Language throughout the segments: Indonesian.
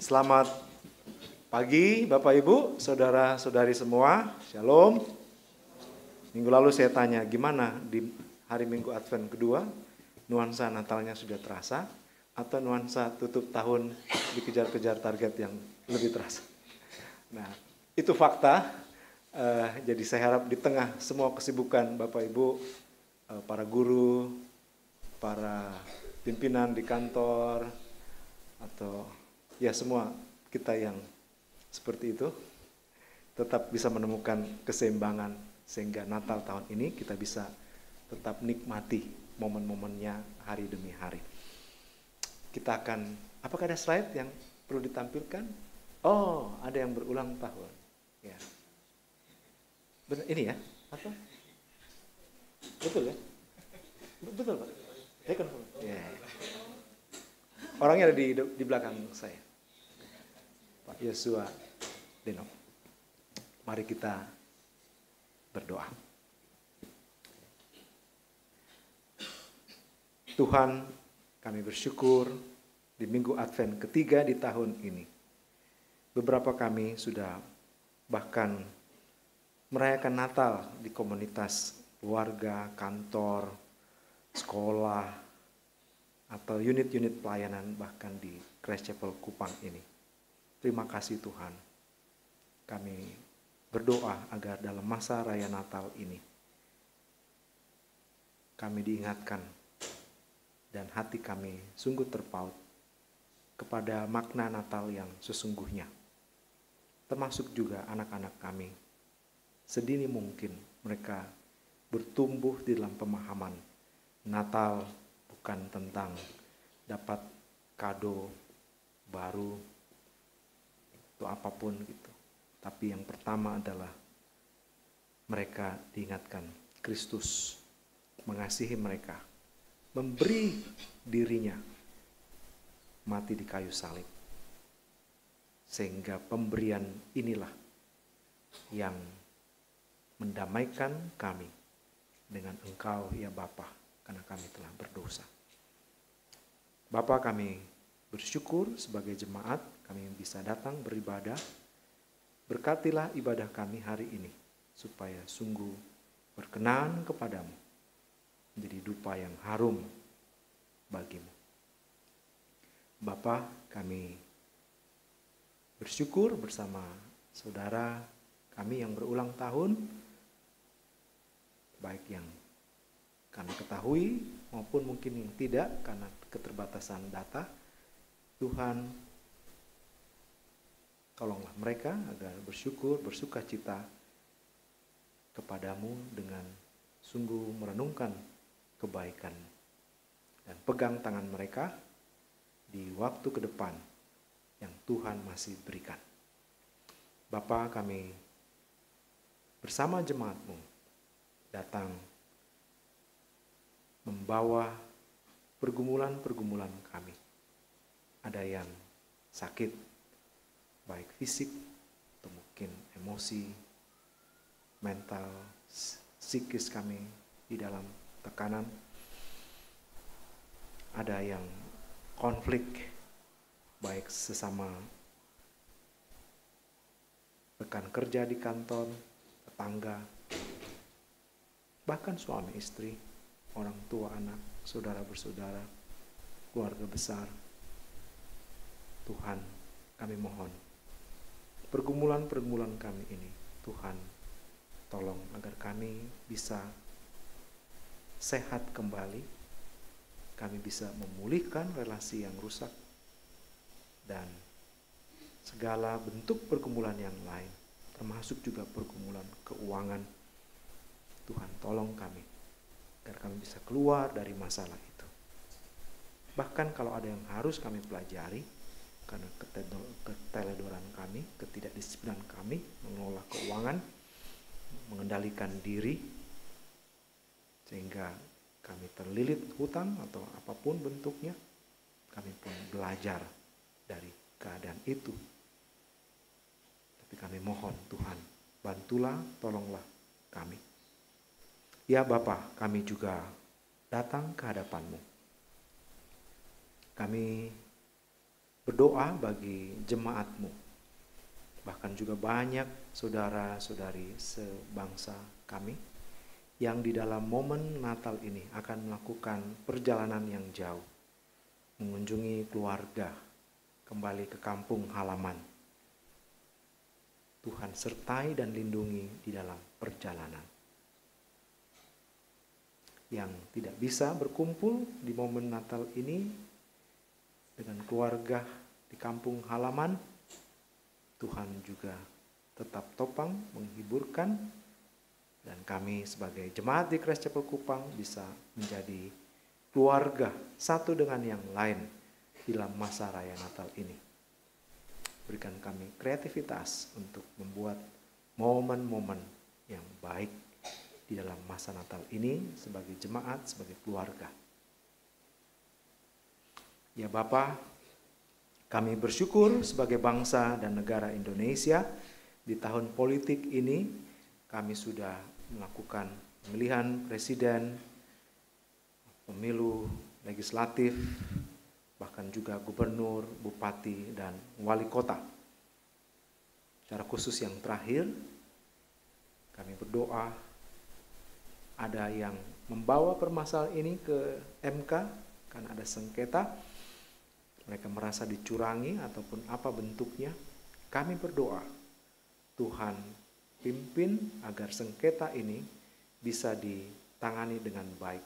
Selamat pagi Bapak Ibu, saudara-saudari semua. Shalom. Minggu lalu saya tanya gimana di hari Minggu Advent kedua, nuansa Natalnya sudah terasa atau nuansa tutup tahun dikejar-kejar target yang lebih terasa. Nah, itu fakta. Jadi saya harap di tengah semua kesibukan Bapak Ibu, para guru, para pimpinan di kantor, atau ya semua kita yang seperti itu tetap bisa menemukan keseimbangan sehingga Natal tahun ini kita bisa tetap nikmati momen-momennya hari demi hari. Kita akan, apakah ada slide yang perlu ditampilkan? Oh, ada yang berulang tahun. Ya. Benar, ini ya? Apa? Betul ya? Betul Pak? Saya confirm. Ya. Orangnya ada di belakang saya. Pak Yosua Deno. Mari kita berdoa. Tuhan, kami bersyukur di Minggu Advent ketiga di tahun ini. Beberapa kami sudah bahkan merayakan Natal di komunitas keluarga, kantor, sekolah, atau unit-unit pelayanan bahkan di Christ Chapel Kupang ini. Terima kasih Tuhan. Kami berdoa agar dalam masa raya Natal ini kami diingatkan dan hati kami sungguh terpaut kepada makna Natal yang sesungguhnya. Termasuk juga anak-anak kami. Sedini mungkin mereka bertumbuh di dalam pemahaman Natal bukan tentang dapat kado baru atau apapun gitu. Tapi yang pertama adalah mereka diingatkan Kristus mengasihi mereka, memberi dirinya mati di kayu salib. Sehingga pemberian inilah yang mendamaikan kami dengan Engkau ya Bapa, karena kami telah berdosa. Bapa, kami bersyukur sebagai jemaat kami bisa datang beribadah. Berkatilah ibadah kami hari ini supaya sungguh berkenan kepadamu, menjadi dupa yang harum bagimu. Bapa, kami bersyukur bersama saudara kami yang berulang tahun, baik yang kami ketahui maupun mungkin yang tidak karena keterbatasan data. Tuhan, tolonglah mereka agar bersyukur, bersuka cita kepadamu dengan sungguh merenungkan kebaikan dan pegang tangan mereka di waktu ke depan yang Tuhan masih berikan. Bapa, kami bersama jemaat-Mu datang membawa pergumulan-pergumulan kami. Ada yang sakit, baik fisik atau mungkin emosi, mental, psikis kami di dalam tekanan. Ada yang konflik, baik sesama rekan kerja di kantor, tetangga, bahkan suami istri, orang tua anak, saudara bersaudara, keluarga besar. Tuhan, kami mohon pergumulan-pergumulan kami ini, Tuhan tolong agar kami bisa sehat kembali, kami bisa memulihkan relasi yang rusak, dan segala bentuk pergumulan yang lain, termasuk juga pergumulan keuangan. Tuhan tolong kami agar kami bisa keluar dari masalah itu. Bahkan kalau ada yang harus kami pelajari, karena keteledoran kami, ketidakdisiplinan kami mengelola keuangan, mengendalikan diri, sehingga kami terlilit hutang atau apapun bentuknya, kami pun belajar dari keadaan itu. Tapi kami mohon Tuhan, bantulah, tolonglah kami. Ya Bapa, kami juga datang ke hadapan-Mu. Kami berdoa bagi jemaatmu. Bahkan juga banyak saudara-saudari sebangsa kami yang di dalam momen Natal ini akan melakukan perjalanan yang jauh, mengunjungi keluarga, kembali ke kampung halaman. Tuhan sertai dan lindungi di dalam perjalanan. Yang tidak bisa berkumpul di momen Natal ini dengan keluarga di kampung halaman, Tuhan juga tetap topang menghiburkan, dan kami sebagai jemaat di Christ Chapel Kupang bisa menjadi keluarga satu dengan yang lain dalam masa raya Natal ini. Berikan kami kreativitas untuk membuat momen-momen yang baik di dalam masa Natal ini sebagai jemaat, sebagai keluarga. Ya Bapa, kami bersyukur sebagai bangsa dan negara Indonesia di tahun politik ini kami sudah melakukan pemilihan presiden, pemilu legislatif, bahkan juga gubernur, bupati, dan wali kota. Secara khusus yang terakhir, kami berdoa ada yang membawa permasalahan ini ke MK karena ada sengketa, mereka merasa dicurangi ataupun apa bentuknya. Kami berdoa, Tuhan pimpin agar sengketa ini bisa ditangani dengan baik.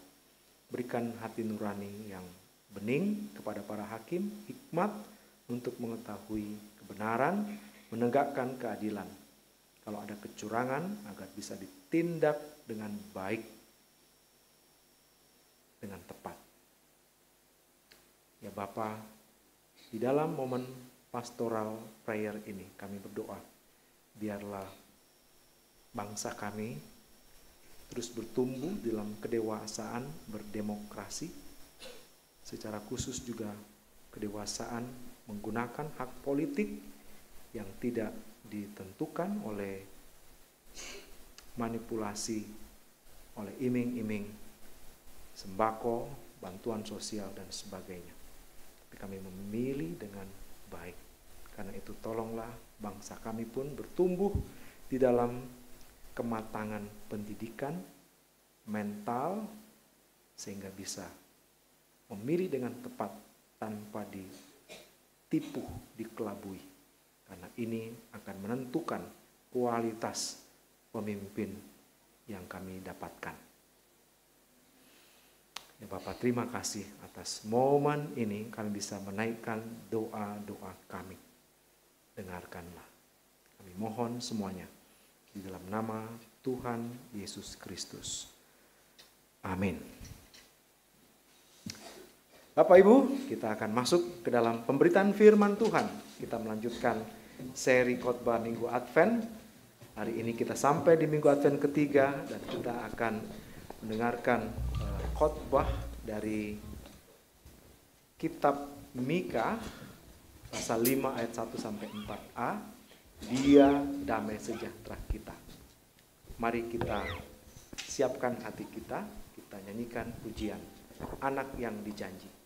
Berikan hati nurani yang bening kepada para hakim, hikmat untuk mengetahui kebenaran, menegakkan keadilan. Kalau ada kecurangan agar bisa ditindak dengan baik, dengan tepat. Ya Bapa, di dalam momen pastoral prayer ini kami berdoa, biarlah bangsa kami terus bertumbuh dalam kedewasaan berdemokrasi, secara khusus juga kedewasaan menggunakan hak politik yang tidak ditentukan oleh manipulasi, oleh iming-iming sembako, bantuan sosial, dan sebagainya. Tapi kami memilih dengan baik. Karena itu tolonglah bangsa kami pun bertumbuh di dalam kematangan pendidikan, mental, sehingga bisa memilih dengan tepat tanpa ditipu, dikelabui. Karena ini akan menentukan kualitas pemimpin yang kami dapatkan. Ya Bapak, terima kasih atas momen ini kami bisa menaikkan doa-doa kami. Dengarkanlah. Kami mohon semuanya di dalam nama Tuhan Yesus Kristus. Amin. Bapak Ibu, kita akan masuk ke dalam pemberitaan firman Tuhan. Kita melanjutkan seri khotbah Minggu Advent. Hari ini kita sampai di Minggu Advent ketiga dan kita akan mendengarkan khotbah dari kitab Mika pasal 5 ayat 1 sampai 4a. Dia damai sejahtera kita. Mari kita siapkan hati kita, kita nyanyikan pujian Anak yang Dijanji.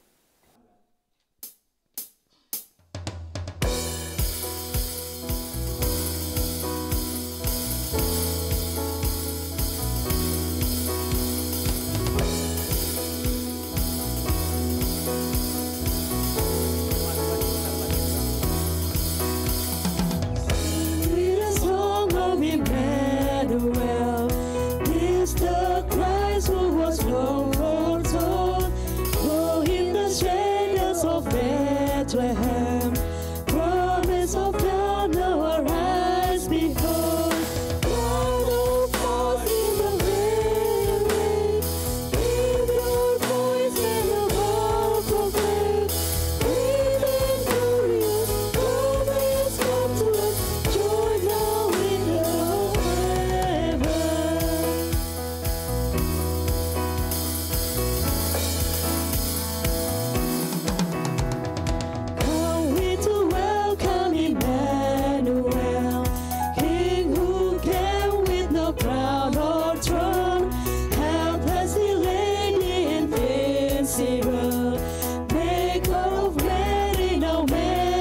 Maker of Mary, no man.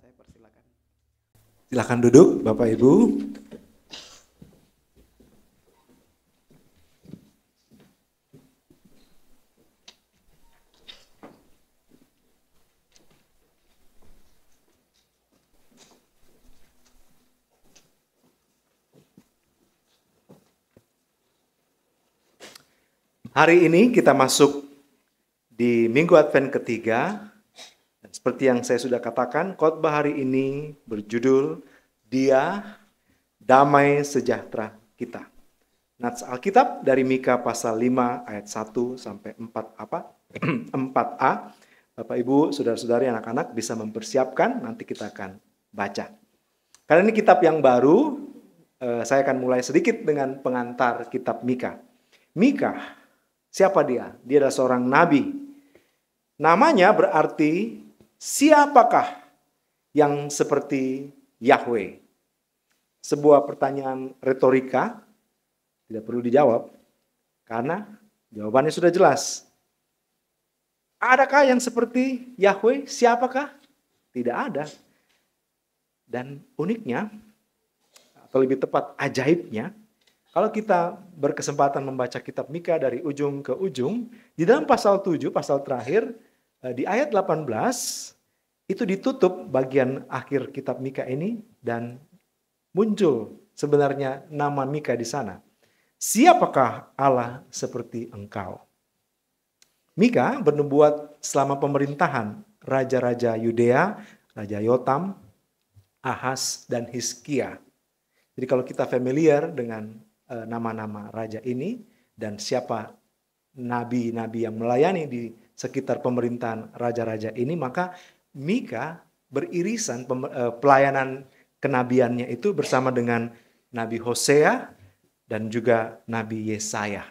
saya persilakan. Silakan duduk, Bapak Ibu. Hari ini kita masuk di Minggu Advent ketiga. Dan seperti yang saya sudah katakan, khotbah hari ini berjudul Dia Damai Sejahtera Kita. Nats Alkitab dari Mika pasal 5 ayat 1 sampai 4a. Bapak Ibu, saudara-saudari, anak-anak bisa mempersiapkan, nanti kita akan baca. Karena ini kitab yang baru, saya akan mulai sedikit dengan pengantar kitab Mika. Mika, siapa dia? Dia adalah seorang nabi. Namanya berarti siapakah yang seperti Yahweh? Sebuah pertanyaan retorika, tidak perlu dijawab, karena jawabannya sudah jelas. Adakah yang seperti Yahweh? Siapakah? Tidak ada. Dan uniknya, atau lebih tepat ajaibnya, kalau kita berkesempatan membaca kitab Mika dari ujung ke ujung, di dalam pasal 7, pasal terakhir, di ayat 18, itu ditutup bagian akhir kitab Mika ini dan muncul sebenarnya nama Mika di sana. Siapakah Allah seperti engkau? Mika bernubuat selama pemerintahan raja-raja Yudea, Raja Yotam, Ahaz, dan Hizkia. Jadi kalau kita familiar dengan nama-nama raja ini dan siapa nabi-nabi yang melayani di sekitar pemerintahan raja-raja ini, maka Mika beririsan pelayanan kenabiannya itu bersama dengan Nabi Hosea dan juga Nabi Yesaya.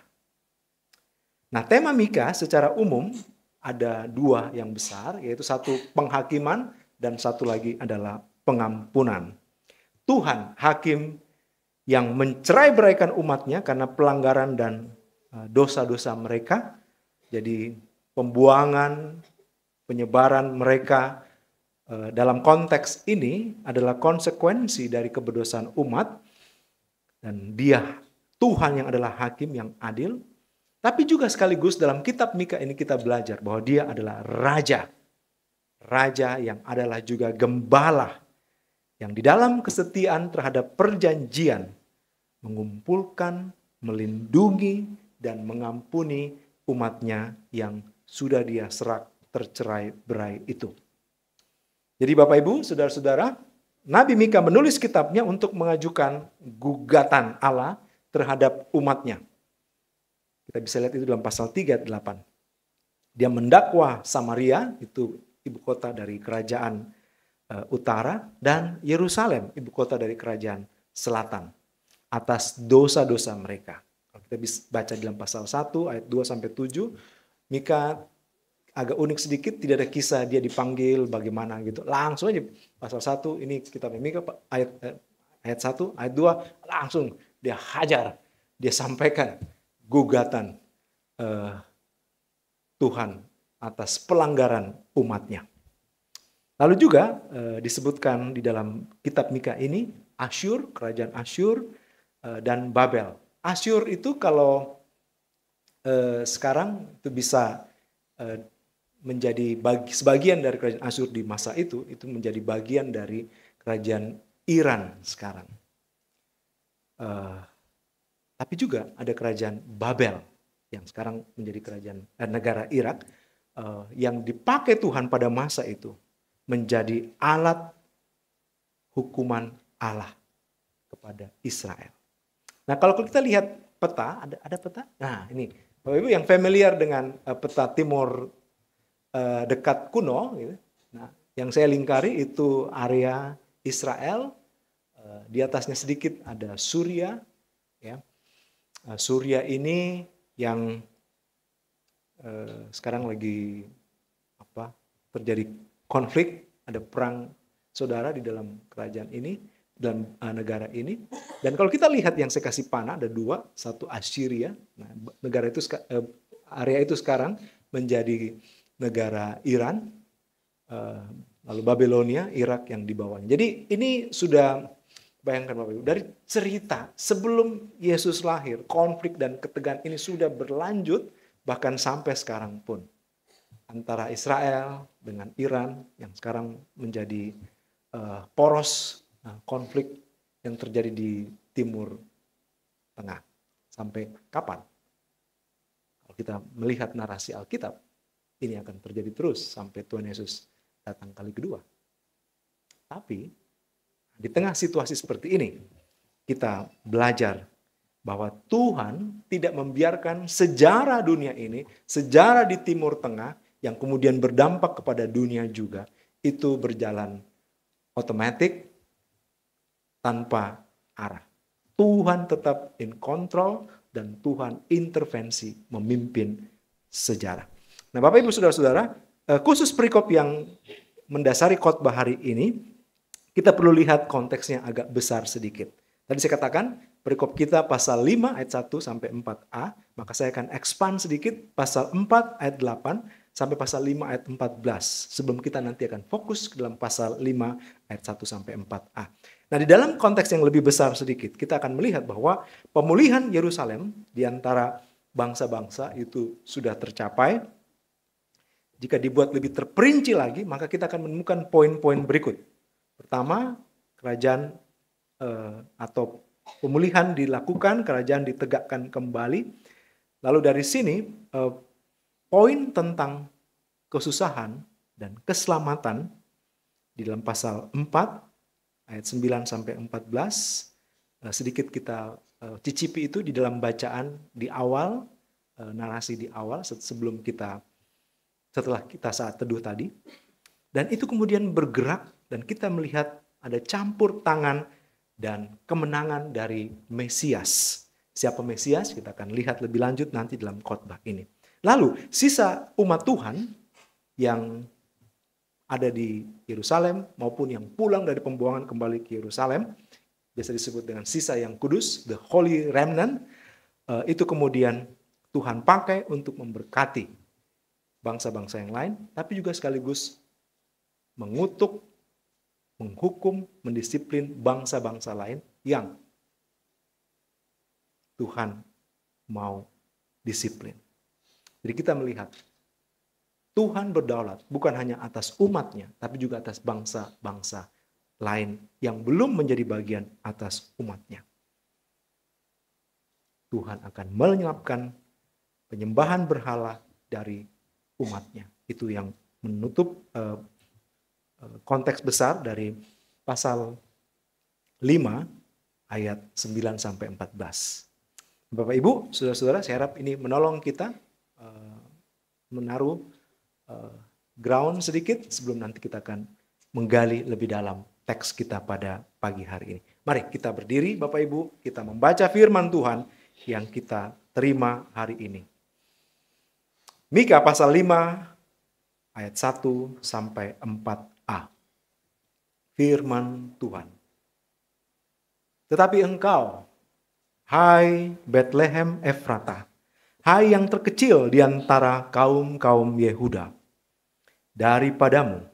Nah, tema Mika secara umum ada dua yang besar, yaitu satu penghakiman dan satu lagi adalah pengampunan. Tuhan hakim yang mencerai-beraikan umatnya karena pelanggaran dan dosa-dosa mereka. Jadi pembuangan, penyebaran mereka dalam konteks ini adalah konsekuensi dari kedosaan umat. Dan dia Tuhan yang adalah hakim yang adil. Tapi juga sekaligus dalam kitab Mika ini kita belajar bahwa dia adalah raja. Raja yang adalah juga gembala. Yang di dalam kesetiaan terhadap perjanjian mengumpulkan, melindungi, dan mengampuni umatnya yang sudah dia serak tercerai-berai itu. Jadi Bapak Ibu, saudara-saudara, Nabi Mika menulis kitabnya untuk mengajukan gugatan Allah terhadap umatnya. Kita bisa lihat itu dalam pasal 3 ayat 8. Dia mendakwa Samaria, itu ibu kota dari kerajaan utara, dan Yerusalem, ibu kota dari kerajaan selatan, atas dosa-dosa mereka. Kalau kita bisa baca dalam pasal 1 ayat 2 sampai 7, Mika agak unik sedikit, tidak ada kisah dia dipanggil bagaimana gitu. Langsung aja pasal 1 ini kitab Mika ayat 1, ayat 2 langsung dia hajar, dia sampaikan gugatan Tuhan atas pelanggaran umatnya. Lalu juga disebutkan di dalam kitab Mika ini Asyur, kerajaan Asyur, dan Babel. Asyur itu kalau sekarang itu bisa menjadi sebagian dari kerajaan Asyur di masa itu menjadi bagian dari kerajaan Iran sekarang. Tapi juga ada kerajaan Babel yang sekarang menjadi kerajaan negara Irak yang dipakai Tuhan pada masa itu menjadi alat hukuman Allah kepada Israel. Nah, kalau kita lihat peta, ada peta? Nah, ini Bapak Ibu yang familiar dengan peta Timur dekat kuno, gitu. Nah, yang saya lingkari itu area Israel, di atasnya sedikit ada Suria, ya. Suria ini yang sekarang lagi terjadi konflik, ada perang saudara di dalam kerajaan ini, dalam negara ini. Dan kalau kita lihat yang saya kasih panah ada dua, satu Assyria. Nah, negara itu area itu sekarang menjadi negara Iran. lalu Babilonia, Irak yang di bawahnya. Jadi ini sudah, bayangkan Bapak Ibu, dari cerita sebelum Yesus lahir, konflik dan ketegangan ini sudah berlanjut bahkan sampai sekarang pun. Antara Israel dengan Iran yang sekarang menjadi poros konflik yang terjadi di Timur Tengah. Sampai kapan? Kalau kita melihat narasi Alkitab, ini akan terjadi terus sampai Tuhan Yesus datang kali kedua. Tapi di tengah situasi seperti ini, kita belajar bahwa Tuhan tidak membiarkan sejarah dunia ini, sejarah di Timur Tengah yang kemudian berdampak kepada dunia juga, itu berjalan otomatis tanpa arah. Tuhan tetap in control dan Tuhan intervensi memimpin sejarah. Nah, Bapak Ibu Saudara-saudara, khusus perikop yang mendasari khotbah hari ini, kita perlu lihat konteksnya agak besar sedikit. Tadi saya katakan, perikop kita pasal 5 ayat 1 sampai 4a, maka saya akan expand sedikit pasal 4 ayat 8 sampai pasal 5 ayat 14. Sebelum kita nanti akan fokus ke dalam pasal 5 ayat 1 sampai 4a. Nah, di dalam konteks yang lebih besar sedikit, kita akan melihat bahwa pemulihan Yerusalem di antara bangsa-bangsa itu sudah tercapai. Jika dibuat lebih terperinci lagi, maka kita akan menemukan poin-poin berikut. Pertama, kerajaan atau pemulihan dilakukan, kerajaan ditegakkan kembali. Lalu dari sini, poin tentang kesusahan dan keselamatan di dalam pasal 4, ayat 9 sampai 14, sedikit kita cicipi itu di dalam bacaan di awal, narasi di awal setelah kita saat teduh tadi. Dan itu kemudian bergerak dan kita melihat ada campur tangan dan kemenangan dari Mesias. Siapa Mesias? Kita akan lihat lebih lanjut nanti dalam khotbah ini. Lalu sisa umat Tuhan yang ada di Yerusalem maupun yang pulang dari pembuangan kembali ke Yerusalem, biasa disebut dengan sisa yang kudus, the Holy Remnant, itu kemudian Tuhan pakai untuk memberkati bangsa-bangsa yang lain, tapi juga sekaligus mengutuk, menghukum, mendisiplin bangsa-bangsa lain yang Tuhan mau disiplin. Jadi kita melihat Tuhan berdaulat bukan hanya atas umatnya, tapi juga atas bangsa-bangsa lain yang belum menjadi bagian atas umatnya. Tuhan akan melenyapkan penyembahan berhala dari umatnya. Itu yang menutup konteks besar dari pasal 5 ayat 9 sampai 14. Bapak Ibu, saudara-saudara, saya harap ini menolong kita menaruh ground sedikit sebelum nanti kita akan menggali lebih dalam teks kita pada pagi hari ini. Mari kita berdiri Bapak Ibu, kita membaca firman Tuhan yang kita terima hari ini. Mika pasal 5 ayat 1 sampai 4a. Firman Tuhan. Tetapi engkau, hai Bethlehem Efratah, hai yang terkecil di antara kaum-kaum Yehuda, daripadamu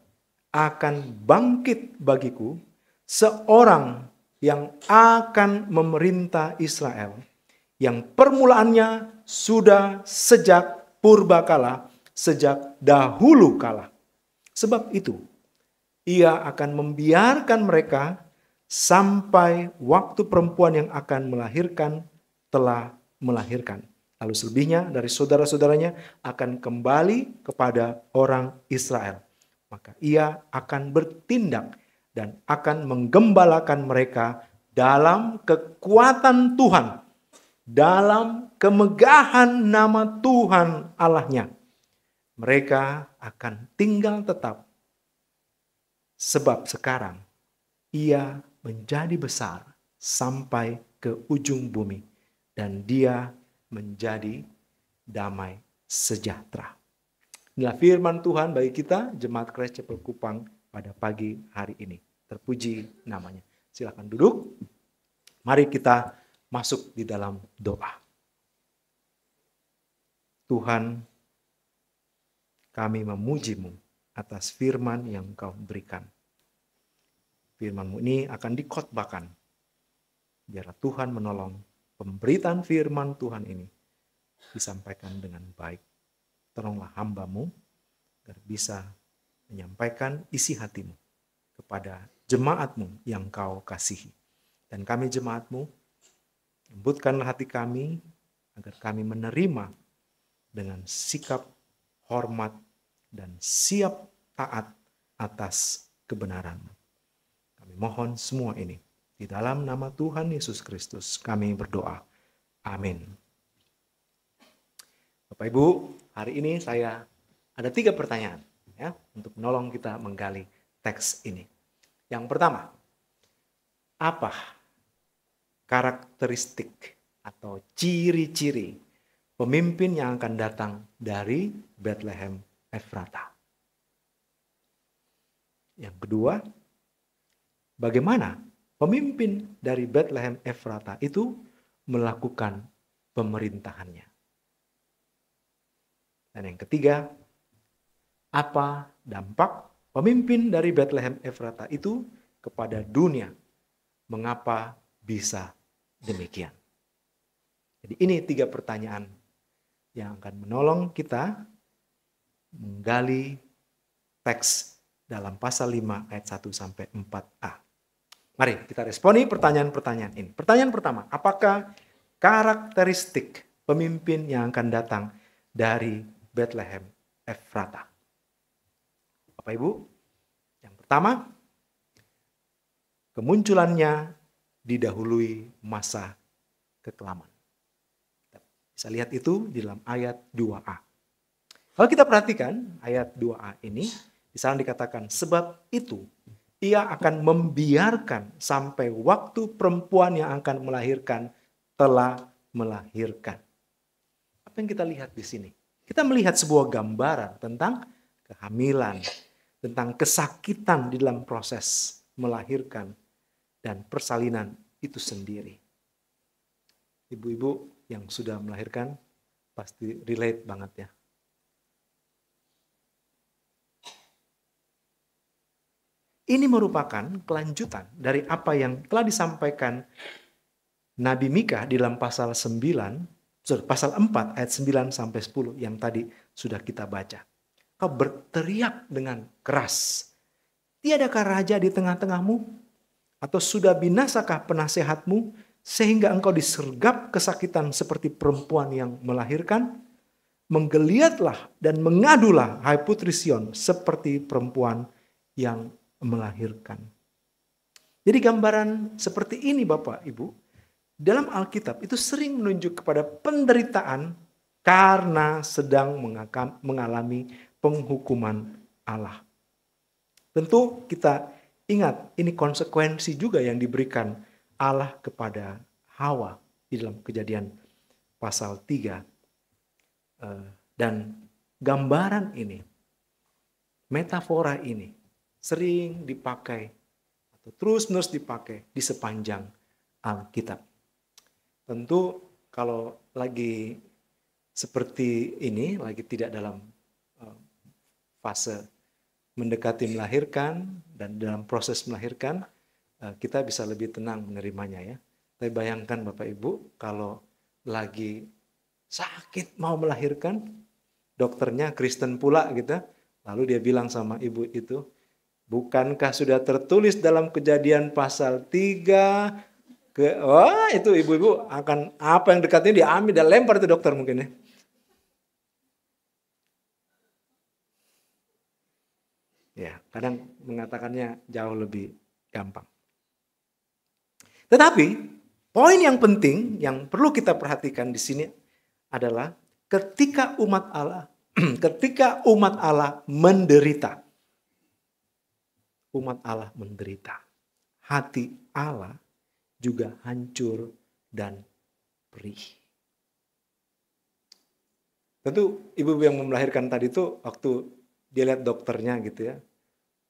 akan bangkit bagiku seorang yang akan memerintah Israel, yang permulaannya sudah sejak purbakala, sejak dahulu kala. Sebab itu, ia akan membiarkan mereka sampai waktu perempuan yang akan melahirkan telah melahirkan. Lalu selebihnya dari saudara-saudaranya akan kembali kepada orang Israel. Maka ia akan bertindak dan akan menggembalakan mereka dalam kekuatan Tuhan, dalam kemegahan nama Tuhan Allahnya. Mereka akan tinggal tetap, sebab sekarang ia menjadi besar sampai ke ujung bumi, dan dia menjadi damai sejahtera. Inilah firman Tuhan bagi kita, Jemaat Christ Chapel Kupang pada pagi hari ini. Terpuji namanya. Silakan duduk. Mari kita masuk di dalam doa. Tuhan, kami memuji-Mu atas firman yang Engkau berikan. Firman-Mu ini akan dikhotbahkan. Biarlah Tuhan menolong pemberitaan firman Tuhan ini disampaikan dengan baik. Tolonglah hamba-Mu agar bisa menyampaikan isi hati-Mu kepada jemaat-Mu yang Kau kasihi. Dan kami jemaat-Mu, lembutkanlah hati kami agar kami menerima dengan sikap hormat dan siap taat atas kebenaran-Mu. Kami mohon semua ini di dalam nama Tuhan Yesus Kristus kami berdoa. Amin. Bapak Ibu, hari ini saya ada 3 pertanyaan ya untuk menolong kita menggali teks ini. Yang pertama, apa karakteristik atau ciri-ciri pemimpin yang akan datang dari Bethlehem Efrata? Yang kedua, bagaimana pemimpin dari Bethlehem Efrata itu melakukan pemerintahannya? Dan yang ketiga, apa dampak pemimpin dari Bethlehem Efrata itu kepada dunia? Mengapa bisa demikian? Jadi ini 3 pertanyaan yang akan menolong kita menggali teks dalam pasal 5 ayat 1 sampai 4a. Mari kita responi pertanyaan-pertanyaan ini. Pertanyaan pertama, apakah karakteristik pemimpin yang akan datang dari Bethlehem Efrata? Bapak Ibu, yang pertama, kemunculannya didahului masa kekelaman. Kita bisa lihat itu di dalam ayat 2a. Kalau kita perhatikan ayat 2a ini, di sana dikatakan, sebab itu ia akan membiarkan sampai waktu perempuan yang akan melahirkan telah melahirkan. Apa yang kita lihat di sini? Kita melihat sebuah gambaran tentang kehamilan, tentang kesakitan di dalam proses melahirkan dan persalinan itu sendiri. Ibu-ibu yang sudah melahirkan pasti relate banget ya. Ini merupakan kelanjutan dari apa yang telah disampaikan Nabi Mika di dalam pasal 4 ayat 9 sampai 10 yang tadi sudah kita baca. Kau berteriak dengan keras, tiadakah raja di tengah-tengahmu? Atau sudah binasakah penasehatmu sehingga engkau disergap kesakitan seperti perempuan yang melahirkan? Menggeliatlah dan mengadulah, hai putri Sion, seperti perempuan yang melahirkan. Jadi gambaran seperti ini Bapak Ibu, dalam Alkitab itu sering menunjuk kepada penderitaan karena sedang mengalami penghukuman Allah. Tentu kita ingat ini konsekuensi juga yang diberikan Allah kepada Hawa di dalam Kejadian pasal 3. Dan gambaran ini, metafora ini sering dipakai atau terus-menerus dipakai di sepanjang Alkitab. Tentu kalau lagi seperti ini, lagi tidak dalam fase mendekati melahirkan dan dalam proses melahirkan, kita bisa lebih tenang menerimanya ya. Tapi bayangkan Bapak Ibu kalau lagi sakit mau melahirkan, dokternya Kristen pula gitu, lalu dia bilang sama ibu itu, bukankah sudah tertulis dalam Kejadian pasal 3 wah itu ibu-ibu akan apa yang dekatnya diambil dan lempar itu dokter mungkin ya. Ya, kadang mengatakannya jauh lebih gampang. Tetapi poin yang penting yang perlu kita perhatikan di sini adalah ketika umat Allah menderita. Umat Allah menderita. Hati Allah juga hancur dan perih. Tentu ibu-ibu yang melahirkan tadi itu waktu dia lihat dokternya gitu ya.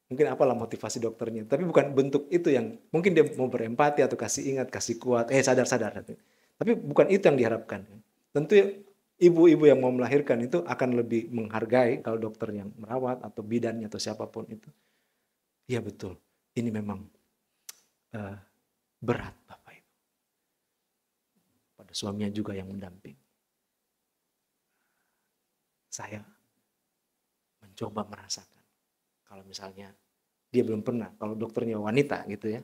Mungkin apalah motivasi dokternya. Tapi bukan bentuk itu yang mungkin dia mau berempati atau kasih ingat, kasih kuat. Sadar. Tapi bukan itu yang diharapkan. Tentu ibu-ibu yang mau melahirkan itu akan lebih menghargai kalau dokter yang merawat atau bidannya atau siapapun itu. Iya betul, ini memang berat Bapak Ibu. Pada suaminya juga yang mendamping. Saya mencoba merasakan. Kalau misalnya dia belum pernah, kalau dokternya wanita gitu ya,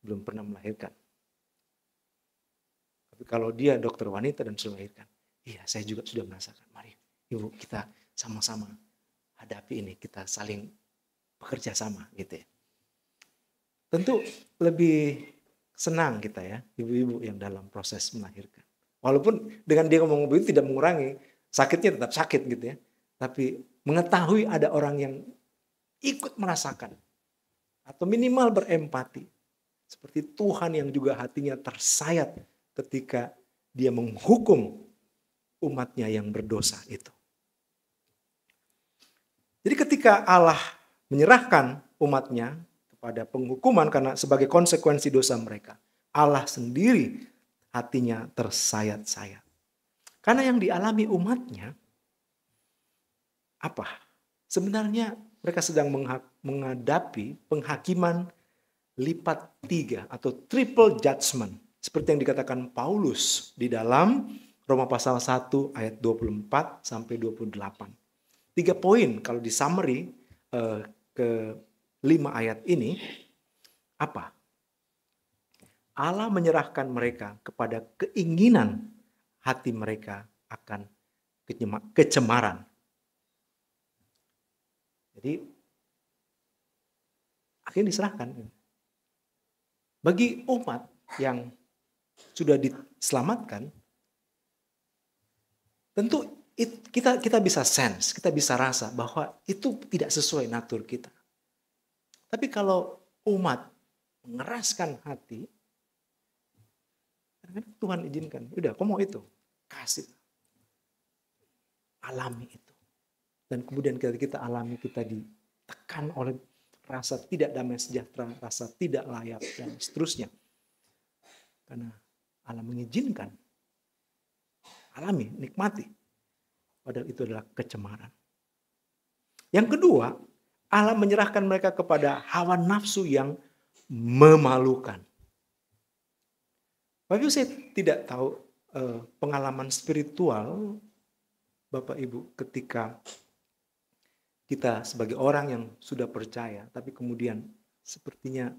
belum pernah melahirkan. Tapi kalau dia dokter wanita dan sudah melahirkan, iya saya juga sudah merasakan. Mari Ibu kita sama-sama hadapi ini, kita saling bekerja sama gitu ya. Tentu lebih senang kita ya, ibu-ibu yang dalam proses melahirkan. Walaupun dengan dia ngomong begitu tidak mengurangi, sakitnya tetap sakit gitu ya. Tapi mengetahui ada orang yang ikut merasakan atau minimal berempati. Seperti Tuhan yang juga hatinya tersayat ketika dia menghukum umatnya yang berdosa itu. Jadi ketika Allah menyerahkan umatnya kepada penghukuman karena sebagai konsekuensi dosa mereka, Allah sendiri hatinya tersayat-sayat. Karena yang dialami umatnya apa? Sebenarnya mereka sedang menghadapi penghakiman lipat 3 atau triple judgment. Seperti yang dikatakan Paulus di dalam Roma pasal 1 ayat 24 sampai 28. 3 poin kalau di summary ke 5 ayat ini, apa? Allah menyerahkan mereka kepada keinginan hati mereka akan kecemaran. Jadi akhirnya diserahkan. Bagi umat yang sudah diselamatkan, tentu kita bisa sense, kita bisa rasa bahwa itu tidak sesuai natur kita. Tapi kalau umat mengeraskan hati, kadang-kadang Tuhan izinkan, udah kau mau itu, kasih. Alami itu. Dan kemudian kita alami, kita ditekan oleh rasa tidak damai sejahtera, rasa tidak layak, dan seterusnya. Karena Allah mengizinkan, alami, nikmati. Padahal itu adalah kecemaran. Yang kedua, Allah menyerahkan mereka kepada hawa nafsu yang memalukan. Bapak Ibu, saya tidak tahu pengalaman spiritual Bapak Ibu ketika kita sebagai orang yang sudah percaya, tapi kemudian sepertinya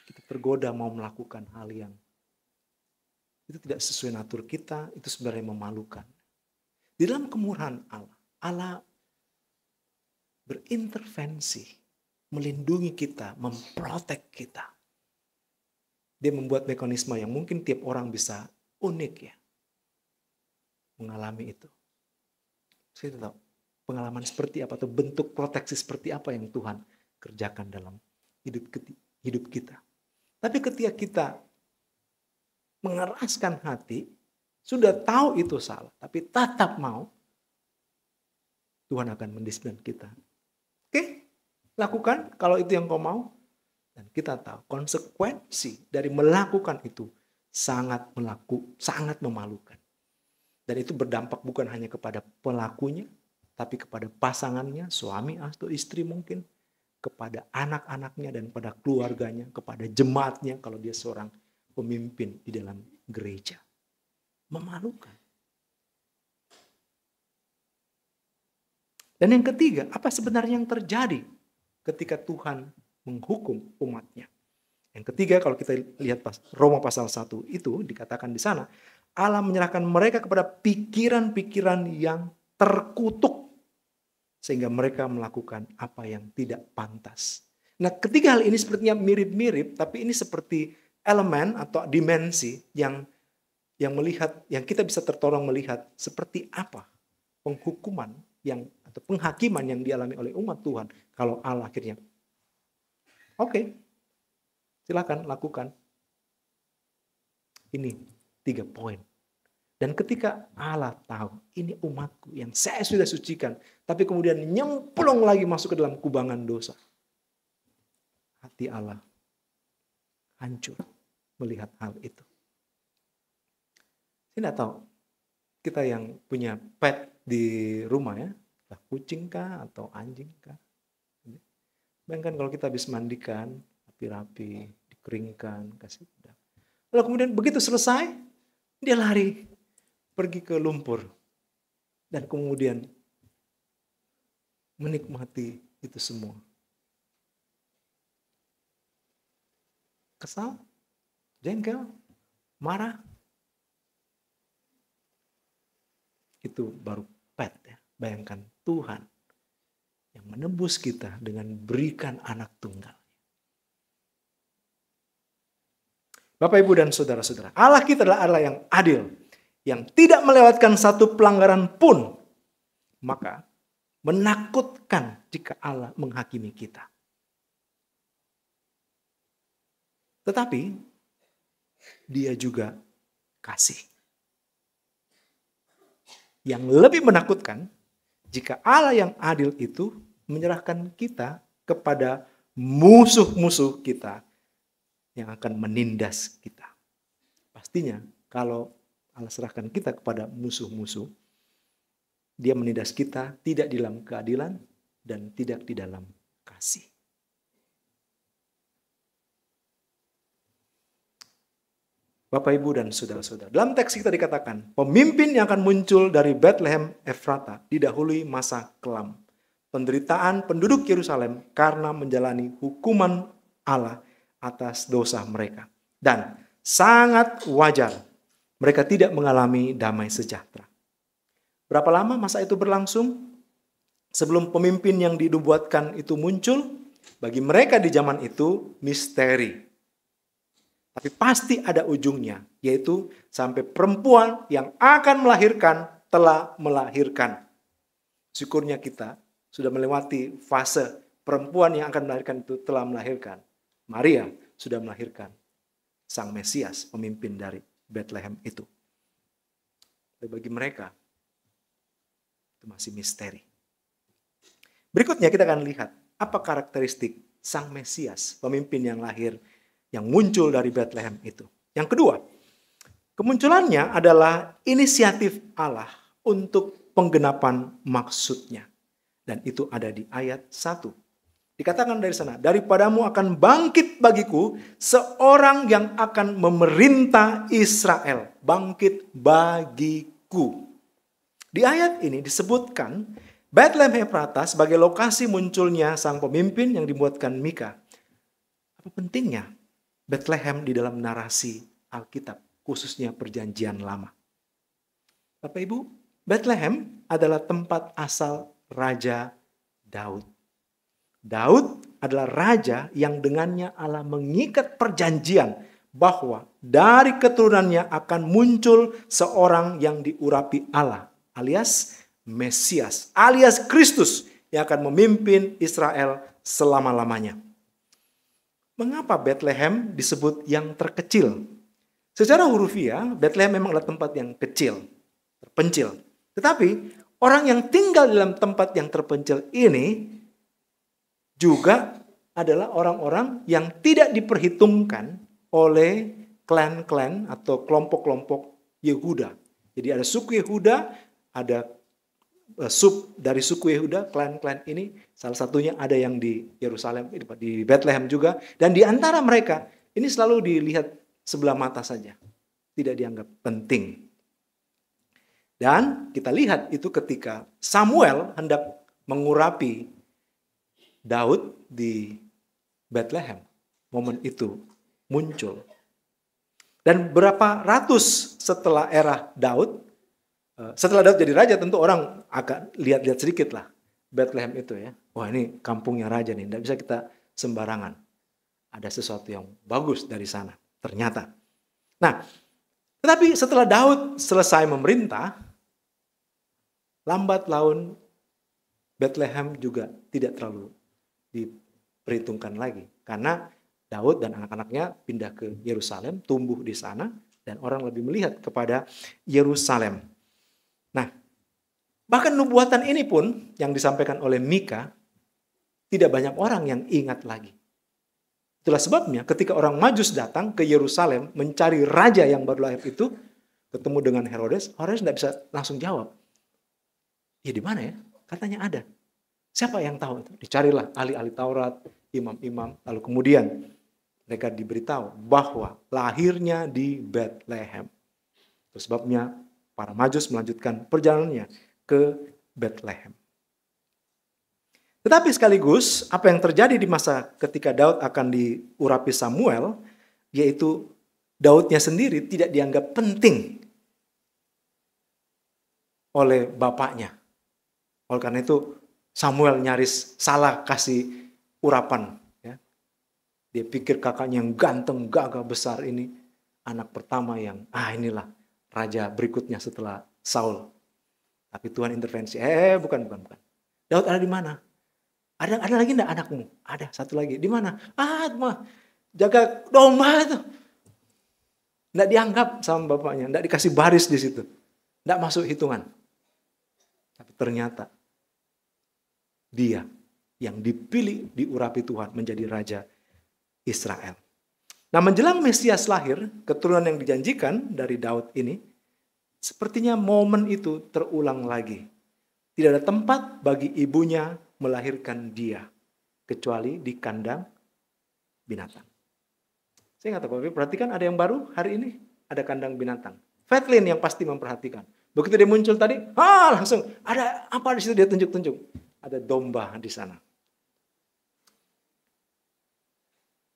kita tergoda mau melakukan hal yang itu tidak sesuai natur kita, itu sebenarnya memalukan. Di dalam kemurahan Allah, Allah berintervensi, melindungi kita, memprotek kita. Dia membuat mekanisme yang mungkin tiap orang bisa unik ya, mengalami itu. Saya tahu pengalaman seperti apa atau bentuk proteksi seperti apa yang Tuhan kerjakan dalam hidup kita. Tapi ketika kita mengeraskan hati, sudah tahu itu salah, tapi tetap mau, Tuhan akan mendisiplin kita. Oke, lakukan kalau itu yang kau mau. Dan kita tahu konsekuensi dari melakukan itu sangat memalukan. Dan itu berdampak bukan hanya kepada pelakunya, tapi kepada pasangannya, suami atau istri mungkin, kepada anak-anaknya dan pada keluarganya, kepada jemaatnya kalau dia seorang pemimpin di dalam gereja. Memalukan. Dan yang ketiga, apa sebenarnya yang terjadi ketika Tuhan menghukum umatnya? Yang ketiga, kalau kita lihat Roma pasal 1 itu dikatakan di sana, Allah menyerahkan mereka kepada pikiran-pikiran yang terkutuk sehingga mereka melakukan apa yang tidak pantas. Nah, ketiga hal ini sepertinya mirip-mirip, tapi ini seperti elemen atau dimensi yang melihat, yang kita bisa tertolong melihat seperti apa penghukuman atau penghakiman yang dialami oleh umat Tuhan kalau Allah akhirnya oke, silakan lakukan. Ini 3 poin. Dan ketika Allah tahu ini umatku yang saya sudah sucikan, tapi kemudian nyemplung lagi masuk ke dalam kubangan dosa, hati Allah hancur melihat hal itu. Saya tidak tahu Kita yang punya pet di rumah ya, entah kucing kah atau anjing kah. Bayangkan kalau kita habis mandikan, rapi-rapi, dikeringkan, kasih udah. Lalu kemudian begitu selesai, dia lari pergi ke lumpur. Dan kemudian menikmati itu semua. Kesal, jengkel, marah. Itu baru pet ya. Bayangkan Tuhan yang menebus kita dengan berikan anak tunggal. Bapak, Ibu, dan saudara-saudara, Allah kita adalah Allah yang adil, yang tidak melewatkan satu pelanggaran pun. Maka menakutkan jika Allah menghakimi kita. Tetapi Dia juga kasih. Yang lebih menakutkan jika Allah yang adil itu menyerahkan kita kepada musuh-musuh kita yang akan menindas kita. Pastinya kalau Allah serahkan kita kepada musuh-musuh, Dia menindas kita tidak di dalam keadilan dan tidak di dalam kasih. Bapak, Ibu, dan saudara-saudara, dalam teks kita dikatakan, pemimpin yang akan muncul dari Bethlehem Efrata didahului masa kelam, penderitaan penduduk Yerusalem karena menjalani hukuman Allah atas dosa mereka. Dan sangat wajar mereka tidak mengalami damai sejahtera. Berapa lama masa itu berlangsung? Sebelum pemimpin yang dinubuatkan itu muncul, bagi mereka di zaman itu misteri. Tapi pasti ada ujungnya, yaitu sampai perempuan yang akan melahirkan telah melahirkan. Syukurnya kita sudah melewati fase perempuan yang akan melahirkan itu telah melahirkan. Maria sudah melahirkan Sang Mesias, pemimpin dari Bethlehem itu. Tapi bagi mereka, itu masih misteri. Berikutnya kita akan lihat apa karakteristik Sang Mesias, pemimpin yang lahir, yang muncul dari Bethlehem itu. Yang kedua, kemunculannya adalah inisiatif Allah untuk penggenapan maksudnya. Dan itu ada di ayat 1. Dikatakan dari sana, daripadamu akan bangkit bagiku seorang yang akan memerintah Israel. Bangkit bagiku. Di ayat ini disebutkan Bethlehem Efrata sebagai lokasi munculnya sang pemimpin yang dibuatkan Mika. Apa pentingnya Bethlehem di dalam narasi Alkitab, khususnya Perjanjian Lama? Bapak, Ibu, Bethlehem adalah tempat asal Raja Daud. Daud adalah raja yang dengannya Allah mengikat perjanjian bahwa dari keturunannya akan muncul seorang yang diurapi Allah, alias Mesias, alias Kristus yang akan memimpin Israel selama-lamanya. Mengapa Bethlehem disebut yang terkecil? Secara hurufiah, Bethlehem memang adalah tempat yang kecil, terpencil. Tetapi orang yang tinggal dalam tempat yang terpencil ini juga adalah orang-orang yang tidak diperhitungkan oleh klan-klan atau kelompok-kelompok Yehuda. Jadi ada suku Yehuda, ada sub dari suku Yehuda, klan-klan ini, salah satunya ada yang di Yerusalem, di Bethlehem juga, dan di antara mereka ini selalu dilihat sebelah mata saja, tidak dianggap penting. Dan kita lihat itu ketika Samuel hendak mengurapi Daud di Bethlehem, momen itu muncul. Dan berapa ratus setelah era Daud, setelah Daud jadi raja, tentu orang akan lihat-lihat sedikit lah Bethlehem itu ya. Wah, ini kampungnya raja nih, tidak bisa kita sembarangan. Ada sesuatu yang bagus dari sana, ternyata. Nah, tetapi setelah Daud selesai memerintah, lambat laun Bethlehem juga tidak terlalu diperhitungkan lagi. Karena Daud dan anak-anaknya pindah ke Yerusalem, tumbuh di sana, dan orang lebih melihat kepada Yerusalem. Nah, bahkan nubuatan ini pun yang disampaikan oleh Mika, tidak banyak orang yang ingat lagi. Itulah sebabnya ketika orang Majus datang ke Yerusalem mencari raja yang baru lahir itu, ketemu dengan Herodes tidak bisa langsung jawab. Ya di mana ya? Katanya ada. Siapa yang tahu itu? Dicarilah ahli-ahli Taurat, imam-imam, lalu kemudian mereka diberitahu bahwa lahirnya di Bethlehem. Itu sebabnya para Majus melanjutkan perjalanannya ke Bethlehem. Tetapi sekaligus apa yang terjadi di masa ketika Daud akan diurapi Samuel, yaitu Daudnya sendiri tidak dianggap penting oleh bapaknya. Oleh karena itu Samuel nyaris salah kasih urapan. Ya. Dia pikir kakaknya yang ganteng, gagah, besar ini anak pertama yang inilah raja berikutnya setelah Saul. Tapi Tuhan intervensi. Bukan. Daud ada di mana? Ada lagi enggak anakmu? Ada satu lagi. Di mana? Jaga domba itu. Enggak dianggap sama bapaknya, enggak dikasih baris di situ. Enggak masuk hitungan. Tapi ternyata dia yang dipilih, diurapi Tuhan menjadi raja Israel. Nah, menjelang Mesias lahir, keturunan yang dijanjikan dari Daud ini, sepertinya momen itu terulang lagi. Tidak ada tempat bagi ibunya melahirkan dia, kecuali di kandang binatang. Saya nggak tahu, tapi perhatikan ada yang baru hari ini, ada kandang binatang. Fatlin yang pasti memperhatikan. Begitu dia muncul tadi, langsung ada apa di situ, dia tunjuk-tunjuk. Ada domba di sana.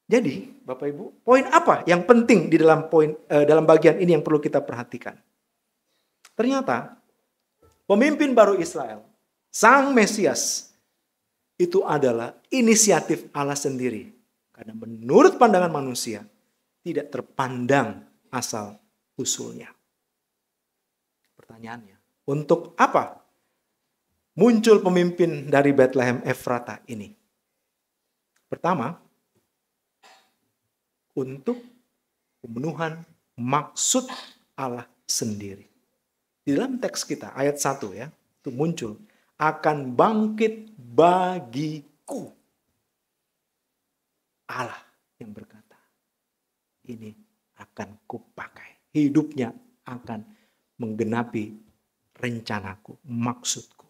Jadi, Bapak Ibu, poin apa yang penting di dalam bagian ini yang perlu kita perhatikan? Ternyata pemimpin baru Israel, Sang Mesias, itu adalah inisiatif Allah sendiri. Karena menurut pandangan manusia, tidak terpandang asal usulnya. Pertanyaannya, untuk apa muncul pemimpin dari Bethlehem Efrata ini? Pertama, untuk pemenuhan maksud Allah sendiri. Di dalam teks kita, ayat 1 ya, itu muncul, akan bangkit bagiku. Allah yang berkata, ini akan kupakai. Hidupnya akan menggenapi rencanaku, maksudku.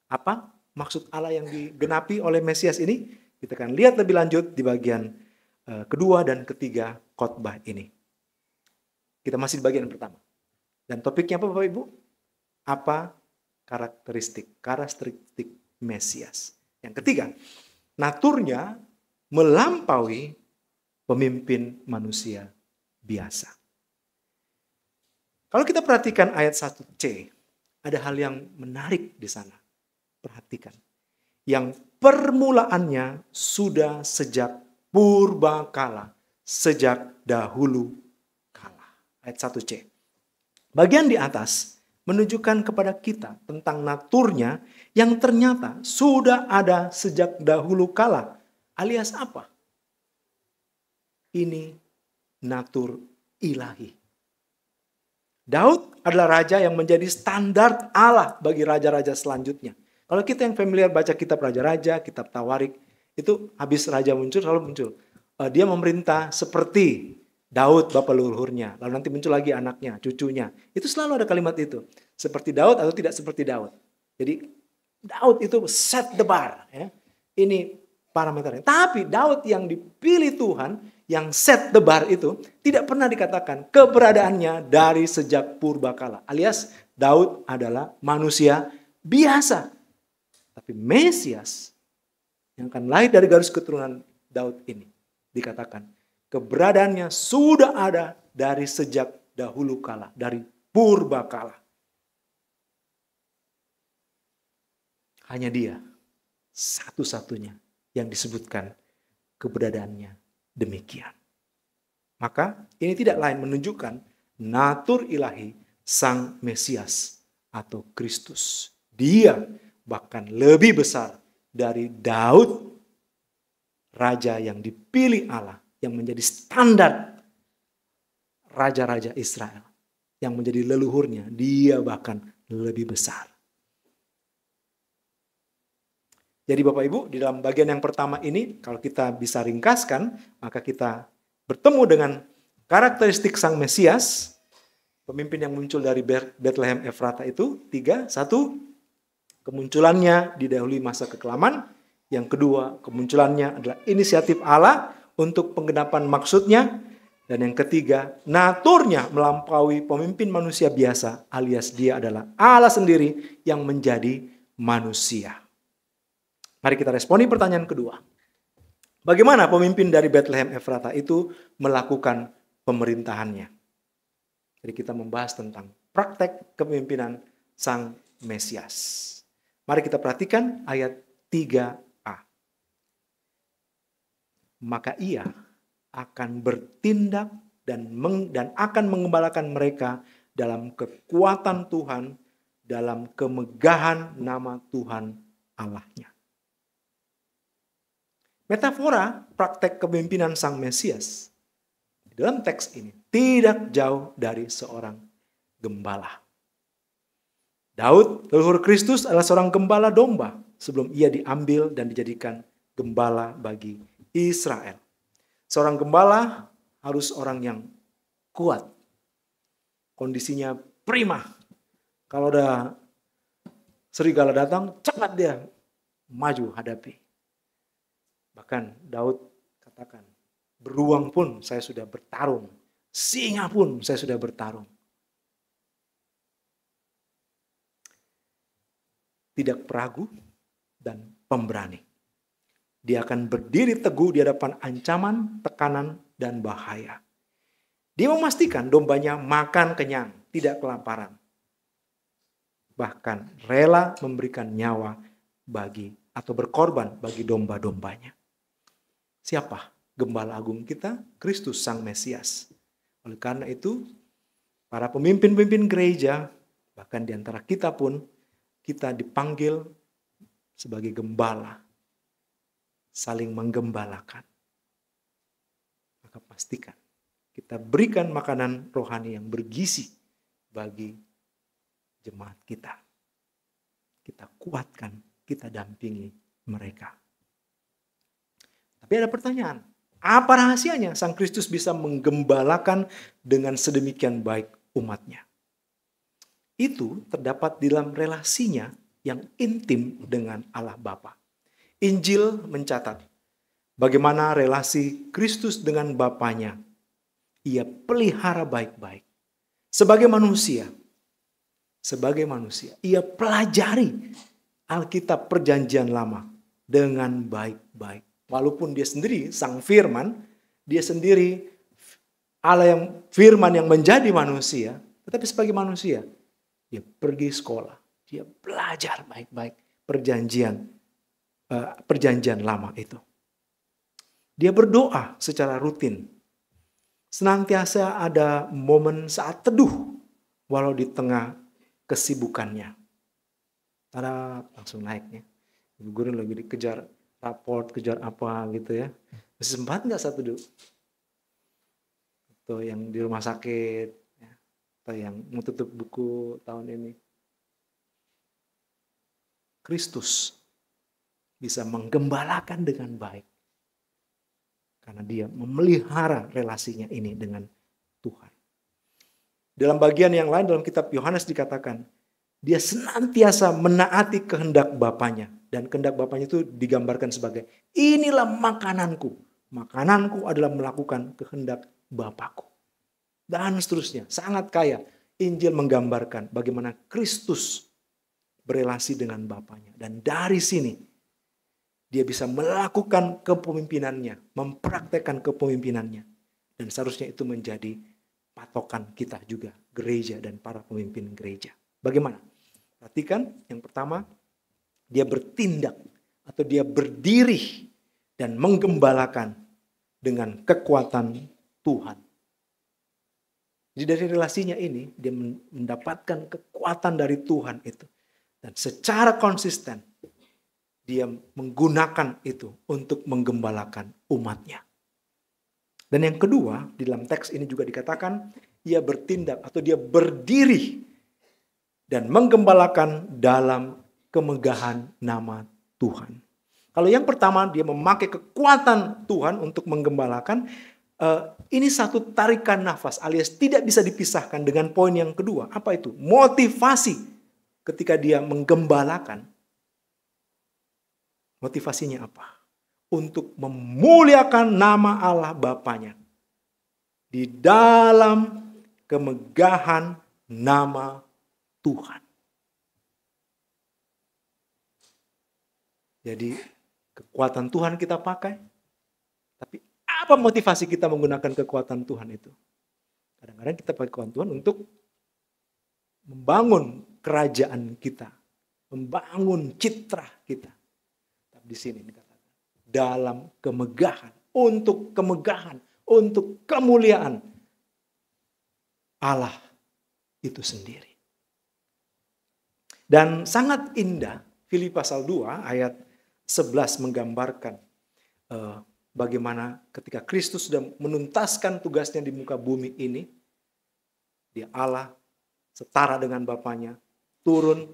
Apa maksud Allah yang digenapi oleh Mesias ini? Kita akan lihat lebih lanjut di bagian kedua dan ketiga khotbah ini. Kita masih di bagian pertama. Dan topiknya apa Bapak Ibu? Apa karakteristik Mesias? Yang ketiga, naturnya melampaui pemimpin manusia biasa. Kalau kita perhatikan ayat 1C, ada hal yang menarik di sana. Perhatikan. Yang permulaannya sudah sejak purbakala, sejak dahulu kala. Ayat 1C. Bagian di atas menunjukkan kepada kita tentang naturnya yang ternyata sudah ada sejak dahulu kala. Alias apa? Ini natur ilahi. Daud adalah raja yang menjadi standar Allah bagi raja-raja selanjutnya. Kalau kita yang familiar baca kitab Raja-Raja, kitab Tawarik, itu habis raja muncul selalu muncul. Dia memerintah seperti Daud bapak leluhurnya. Lalu nanti muncul lagi anaknya, cucunya. Itu selalu ada kalimat itu. Seperti Daud atau tidak seperti Daud. Jadi Daud itu set the bar. Ya. Ini parameternya. Tapi Daud yang dipilih Tuhan, yang set the bar itu, tidak pernah dikatakan keberadaannya dari sejak purbakala. Alias Daud adalah manusia biasa. Tapi Mesias yang akan lahir dari garis keturunan Daud ini, dikatakan keberadaannya sudah ada dari sejak dahulu kala, dari purbakala. Hanya dia satu-satunya yang disebutkan keberadaannya demikian. Maka ini tidak lain menunjukkan natur ilahi Sang Mesias atau Kristus. Dia bahkan lebih besar dari Daud, raja yang dipilih Allah, yang menjadi standar raja-raja Israel, yang menjadi leluhurnya. Dia bahkan lebih besar. Jadi Bapak Ibu, di dalam bagian yang pertama ini, kalau kita bisa ringkaskan, maka kita bertemu dengan karakteristik Sang Mesias, pemimpin yang muncul dari Bethlehem Efrata itu 3. 1, kemunculannya didahului masa kekelaman. Yang kedua, kemunculannya adalah inisiatif Allah untuk penggenapan maksudnya. Dan yang ketiga, naturnya melampaui pemimpin manusia biasa, alias dia adalah Allah sendiri yang menjadi manusia. Mari kita responi pertanyaan kedua. Bagaimana pemimpin dari Bethlehem Efrata itu melakukan pemerintahannya? Jadi kita membahas tentang praktek kepemimpinan Sang Mesias. Mari kita perhatikan ayat 3a. Maka ia akan bertindak dan akan mengembalakan mereka dalam kekuatan Tuhan, dalam kemegahan nama Tuhan Allahnya. Metafora praktek kepemimpinan Sang Mesias dalam teks ini tidak jauh dari seorang gembala. Daud, leluhur Kristus, adalah seorang gembala domba sebelum ia diambil dan dijadikan gembala bagi Israel. Seorang gembala harus orang yang kuat. Kondisinya prima. Kalau ada serigala datang, cepat dia maju hadapi. Bahkan Daud katakan, beruang pun saya sudah bertarung. Singa pun saya sudah bertarung. Tidak peragu dan pemberani. Dia akan berdiri teguh di hadapan ancaman, tekanan, dan bahaya. Dia memastikan dombanya makan kenyang, tidak kelaparan. Bahkan rela memberikan nyawa bagi atau berkorban bagi domba-dombanya. Siapa gembala agung kita? Kristus Sang Mesias. Oleh karena itu, para pemimpin-pemimpin gereja, bahkan di antara kita pun, kita dipanggil sebagai gembala. Saling menggembalakan. Maka pastikan kita berikan makanan rohani yang bergizi bagi jemaat kita. Kita kuatkan, kita dampingi mereka. Tapi ada pertanyaan, apa rahasianya Sang Kristus bisa menggembalakan dengan sedemikian baik umatnya? Itu terdapat di dalam relasinya yang intim dengan Allah Bapa. Injil mencatat bagaimana relasi Kristus dengan Bapanya. Ia pelihara baik-baik. Sebagai manusia, ia pelajari Alkitab Perjanjian Lama dengan baik-baik. Walaupun dia sendiri Sang Firman, dia sendiri Allah yang Firman yang menjadi manusia, tetapi sebagai manusia, dia pergi sekolah, dia belajar baik-baik perjanjian lama itu. Dia berdoa secara rutin. Senantiasa ada momen saat teduh, walau di tengah kesibukannya. Langsung naiknya. Ibu guru lagi dikejar raport, kejar apa gitu ya. Masih sempat nggak saat teduh? Atau yang di rumah sakit, ya. Atau yang mau tutup buku tahun ini. Kristus bisa menggembalakan dengan baik. Karena dia memelihara relasinya ini dengan Tuhan. Dalam bagian yang lain dalam kitab Yohanes dikatakan, dia senantiasa menaati kehendak Bapanya. Dan kehendak Bapanya itu digambarkan sebagai, inilah makananku. Makananku adalah melakukan kehendak Bapakku. Dan seterusnya, sangat kaya. Injil menggambarkan bagaimana Kristus berelasi dengan Bapanya. Dan dari sini, dia bisa melakukan kepemimpinannya, mempraktekkan kepemimpinannya. Dan seharusnya itu menjadi patokan kita juga, gereja dan para pemimpin gereja. Bagaimana? Perhatikan, yang pertama, dia bertindak atau dia berdiri dan menggembalakan dengan kekuatan Tuhan. Jadi dari relasinya ini, dia mendapatkan kekuatan dari Tuhan itu. Dan secara konsisten, dia menggunakan itu untuk menggembalakan umatnya. Dan yang kedua, di dalam teks ini juga dikatakan, ia bertindak atau dia berdiri dan menggembalakan dalam kemegahan nama Tuhan. Kalau yang pertama, dia memakai kekuatan Tuhan untuk menggembalakan, Ini satu tarikan nafas alias tidak bisa dipisahkan dengan poin yang kedua. Apa itu? Motivasi ketika dia menggembalakan. Motivasinya apa? Untuk memuliakan nama Allah Bapanya di dalam kemegahan nama Tuhan. Jadi kekuatan Tuhan kita pakai, tapi apa motivasi kita menggunakan kekuatan Tuhan itu? Kadang-kadang kita pakai kekuatan Tuhan untuk membangun kerajaan kita, membangun citra kita. Tapi di sini dikatakan dalam kemegahan, untuk kemuliaan Allah itu sendiri. Dan sangat indah Filipi pasal 2 ayat 11 menggambarkan bagaimana ketika Kristus sudah menuntaskan tugasnya di muka bumi ini, dia Allah setara dengan Bapanya, turun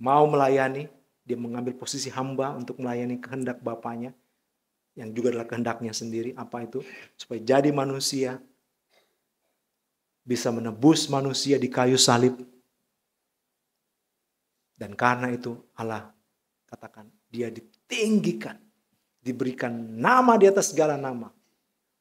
mau melayani, dia mengambil posisi hamba untuk melayani kehendak Bapanya, yang juga adalah kehendaknya sendiri. Apa itu? Supaya jadi manusia, bisa menebus manusia di kayu salib. Dan karena itu Allah katakan, dia ditinggikan, diberikan nama di atas segala nama,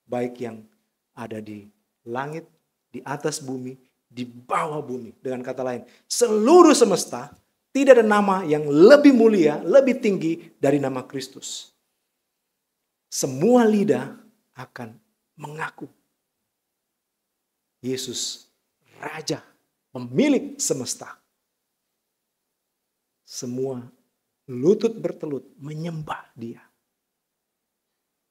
baik yang ada di langit, di atas bumi, di bawah bumi. Dengan kata lain, seluruh semesta tidak ada nama yang lebih mulia, lebih tinggi dari nama Kristus. Semua lidah akan mengaku Yesus Raja, pemilik semesta. Semua lutut bertelut menyembah Dia.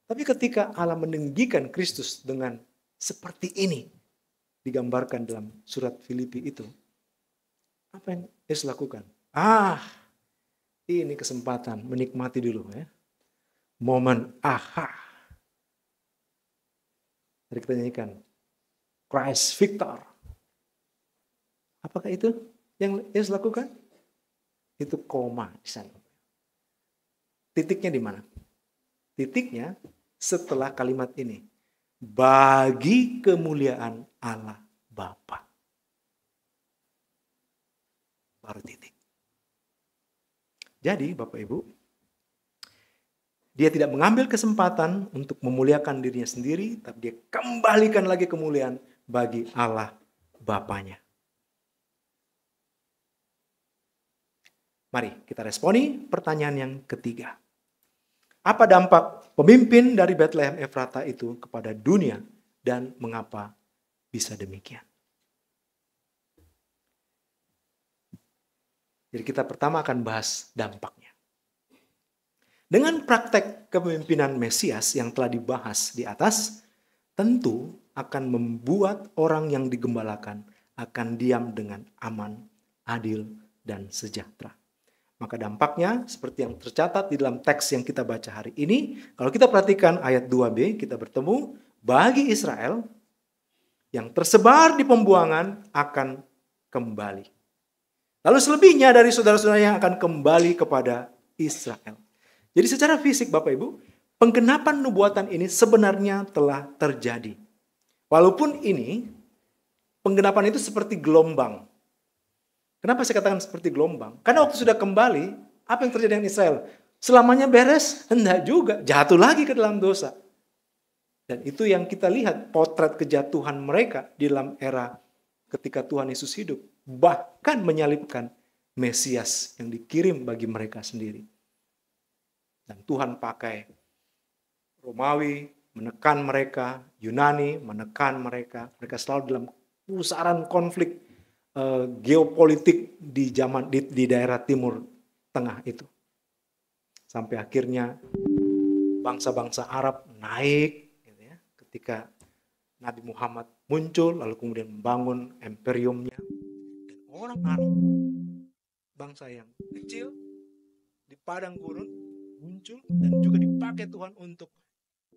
Tapi ketika Allah meninggikan Kristus dengan seperti ini, digambarkan dalam surat Filipi itu, apa yang Yesus lakukan? Ini kesempatan, menikmati dulu ya. Momen aha. Tadi kita nyanyikan, Christ Victor. Apakah itu yang Yesus lakukan? Itu koma di sana. Titiknya di mana? Titiknya setelah kalimat ini. Bagi kemuliaan Allah Bapa. Baru titik. Jadi Bapak Ibu, dia tidak mengambil kesempatan untuk memuliakan dirinya sendiri, tapi dia kembalikan lagi kemuliaan bagi Allah Bapanya. Mari kita responi pertanyaan yang ketiga. Apa dampak pemimpin dari Bethlehem Efrata itu kepada dunia dan mengapa bisa demikian? Jadi kita pertama akan bahas dampaknya. Dengan praktek kepemimpinan Mesias yang telah dibahas di atas, tentu akan membuat orang yang digembalakan akan diam dengan aman, adil, dan sejahtera. Maka dampaknya seperti yang tercatat di dalam teks yang kita baca hari ini, kalau kita perhatikan ayat 2b, kita bertemu, bagi Israel yang tersebar di pembuangan akan kembali. Lalu selebihnya dari saudara-saudara yang akan kembali kepada Israel. Jadi secara fisik Bapak Ibu, penggenapan nubuatan ini sebenarnya telah terjadi. Walaupun ini, penggenapan itu seperti gelombang. Kenapa saya katakan seperti gelombang? Karena waktu sudah kembali, apa yang terjadi dengan Israel? Selamanya beres? Enggak juga. Jatuh lagi ke dalam dosa. Dan itu yang kita lihat, potret kejatuhan mereka di dalam era ketika Tuhan Yesus hidup. Bahkan menyalibkan Mesias yang dikirim bagi mereka sendiri. Dan Tuhan pakai Romawi menekan mereka, Yunani menekan mereka. Mereka selalu dalam pusaran konflik geopolitik di daerah Timur Tengah itu. Sampai akhirnya bangsa-bangsa Arab naik gitu ya, ketika Nabi Muhammad muncul, lalu kemudian membangun imperiumnya. Dan orang Arab, bangsa yang kecil di padang gurun muncul dan juga dipakai Tuhan untuk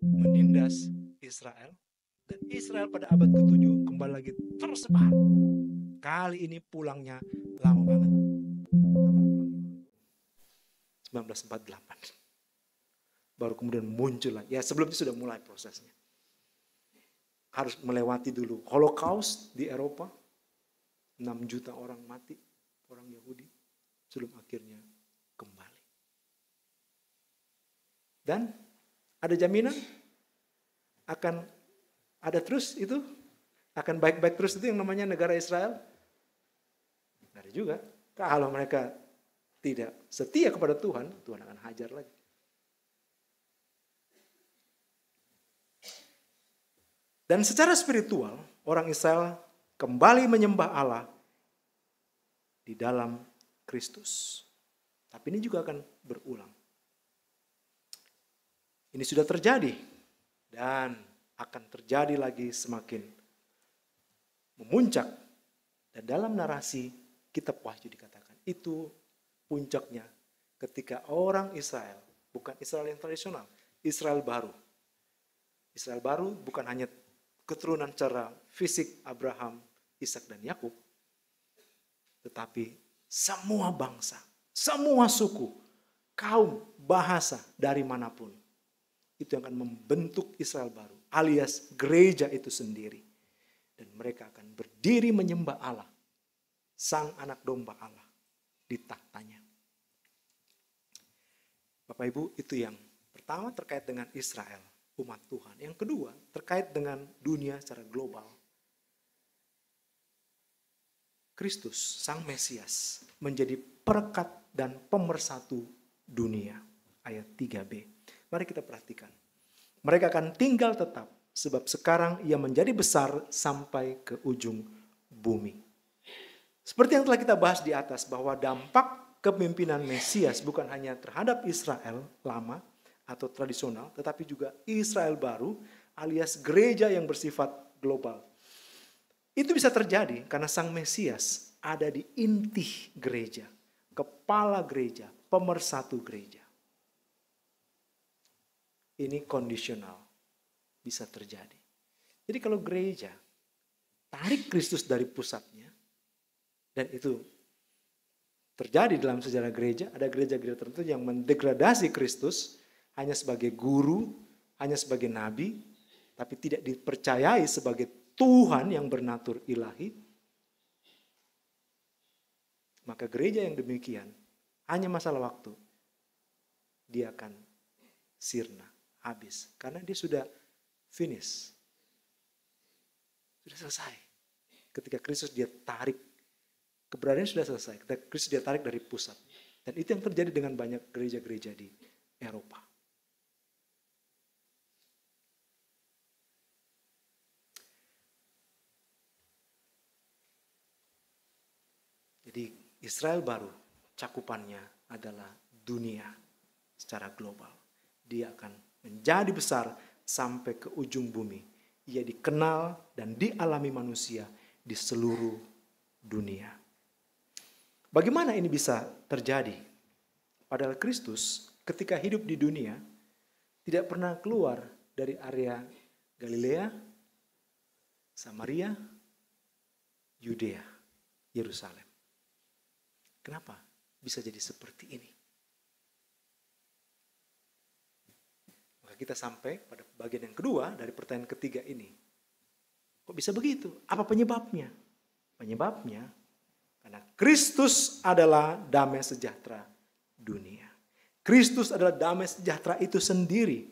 menindas Israel. Dan Israel pada abad ke-7 kembali lagi tersebar. Kali ini pulangnya lama banget. 1948. Baru kemudian muncul lagi. Ya sebelum itu sudah mulai prosesnya. harus melewati dulu Holocaust di Eropa. 6 juta orang mati, orang Yahudi, sebelum akhirnya kembali. Dan ada jaminan akan ada terus itu, akan baik-baik terus itu yang namanya negara Israel? Nggak ada juga. Kalau mereka tidak setia kepada Tuhan, Tuhan akan hajar lagi. Dan secara spiritual, orang Israel kembali menyembah Allah di dalam Kristus. Tapi ini juga akan berulang. Ini sudah terjadi dan akan terjadi lagi semakin memuncak. Dan dalam narasi kitab Wahyu dikatakan itu puncaknya ketika orang Israel, bukan Israel yang tradisional, Israel baru. Israel baru bukan hanya keturunan secara fisik Abraham, Ishak dan Yakub, tetapi semua bangsa, semua suku, kaum, bahasa dari manapun. Itu yang akan membentuk Israel baru, alias gereja itu sendiri. Dan mereka akan berdiri menyembah Allah, sang anak domba Allah, di tahtanya. Bapak Ibu, itu yang pertama terkait dengan Israel, umat Tuhan. Yang kedua, terkait dengan dunia secara global. Kristus, sang Mesias, menjadi perekat dan pemersatu dunia. Ayat 3b. Mari kita perhatikan. Mereka akan tinggal tetap, sebab sekarang ia menjadi besar sampai ke ujung bumi. Seperti yang telah kita bahas di atas, bahwa dampak kepemimpinan Mesias bukan hanya terhadap Israel lama atau tradisional, tetapi juga Israel baru, alias gereja yang bersifat global. Itu bisa terjadi karena sang Mesias ada di inti gereja, kepala gereja, pemersatu gereja. Ini kondisional, bisa terjadi. Jadi kalau gereja tarik Kristus dari pusatnya, dan itu terjadi dalam sejarah gereja, ada gereja-gereja tertentu yang mendegradasi Kristus hanya sebagai guru, hanya sebagai nabi, tapi tidak dipercayai sebagai Tuhan yang bernatur ilahi, maka gereja yang demikian hanya masalah waktu. Dia akan sirna, habis. Karena dia sudah finish. Sudah selesai. Ketika Kristus dia tarik, keberadaannya sudah selesai. Ketika Kristus dia tarik dari pusat. Dan itu yang terjadi dengan banyak gereja-gereja di Eropa. Jadi Israel baru cakupannya adalah dunia secara global. Dia akan menjadi besar sampai ke ujung bumi. Ia dikenal dan dialami manusia di seluruh dunia. Bagaimana ini bisa terjadi? Padahal Kristus ketika hidup di dunia tidak pernah keluar dari area Galilea, Samaria, Yudea, Yerusalem. Kenapa bisa jadi seperti ini? Maka kita sampai pada bagian yang kedua dari pertanyaan ketiga ini. Kok bisa begitu? Apa penyebabnya? Penyebabnya karena Kristus adalah damai sejahtera dunia. Kristus adalah damai sejahtera itu sendiri.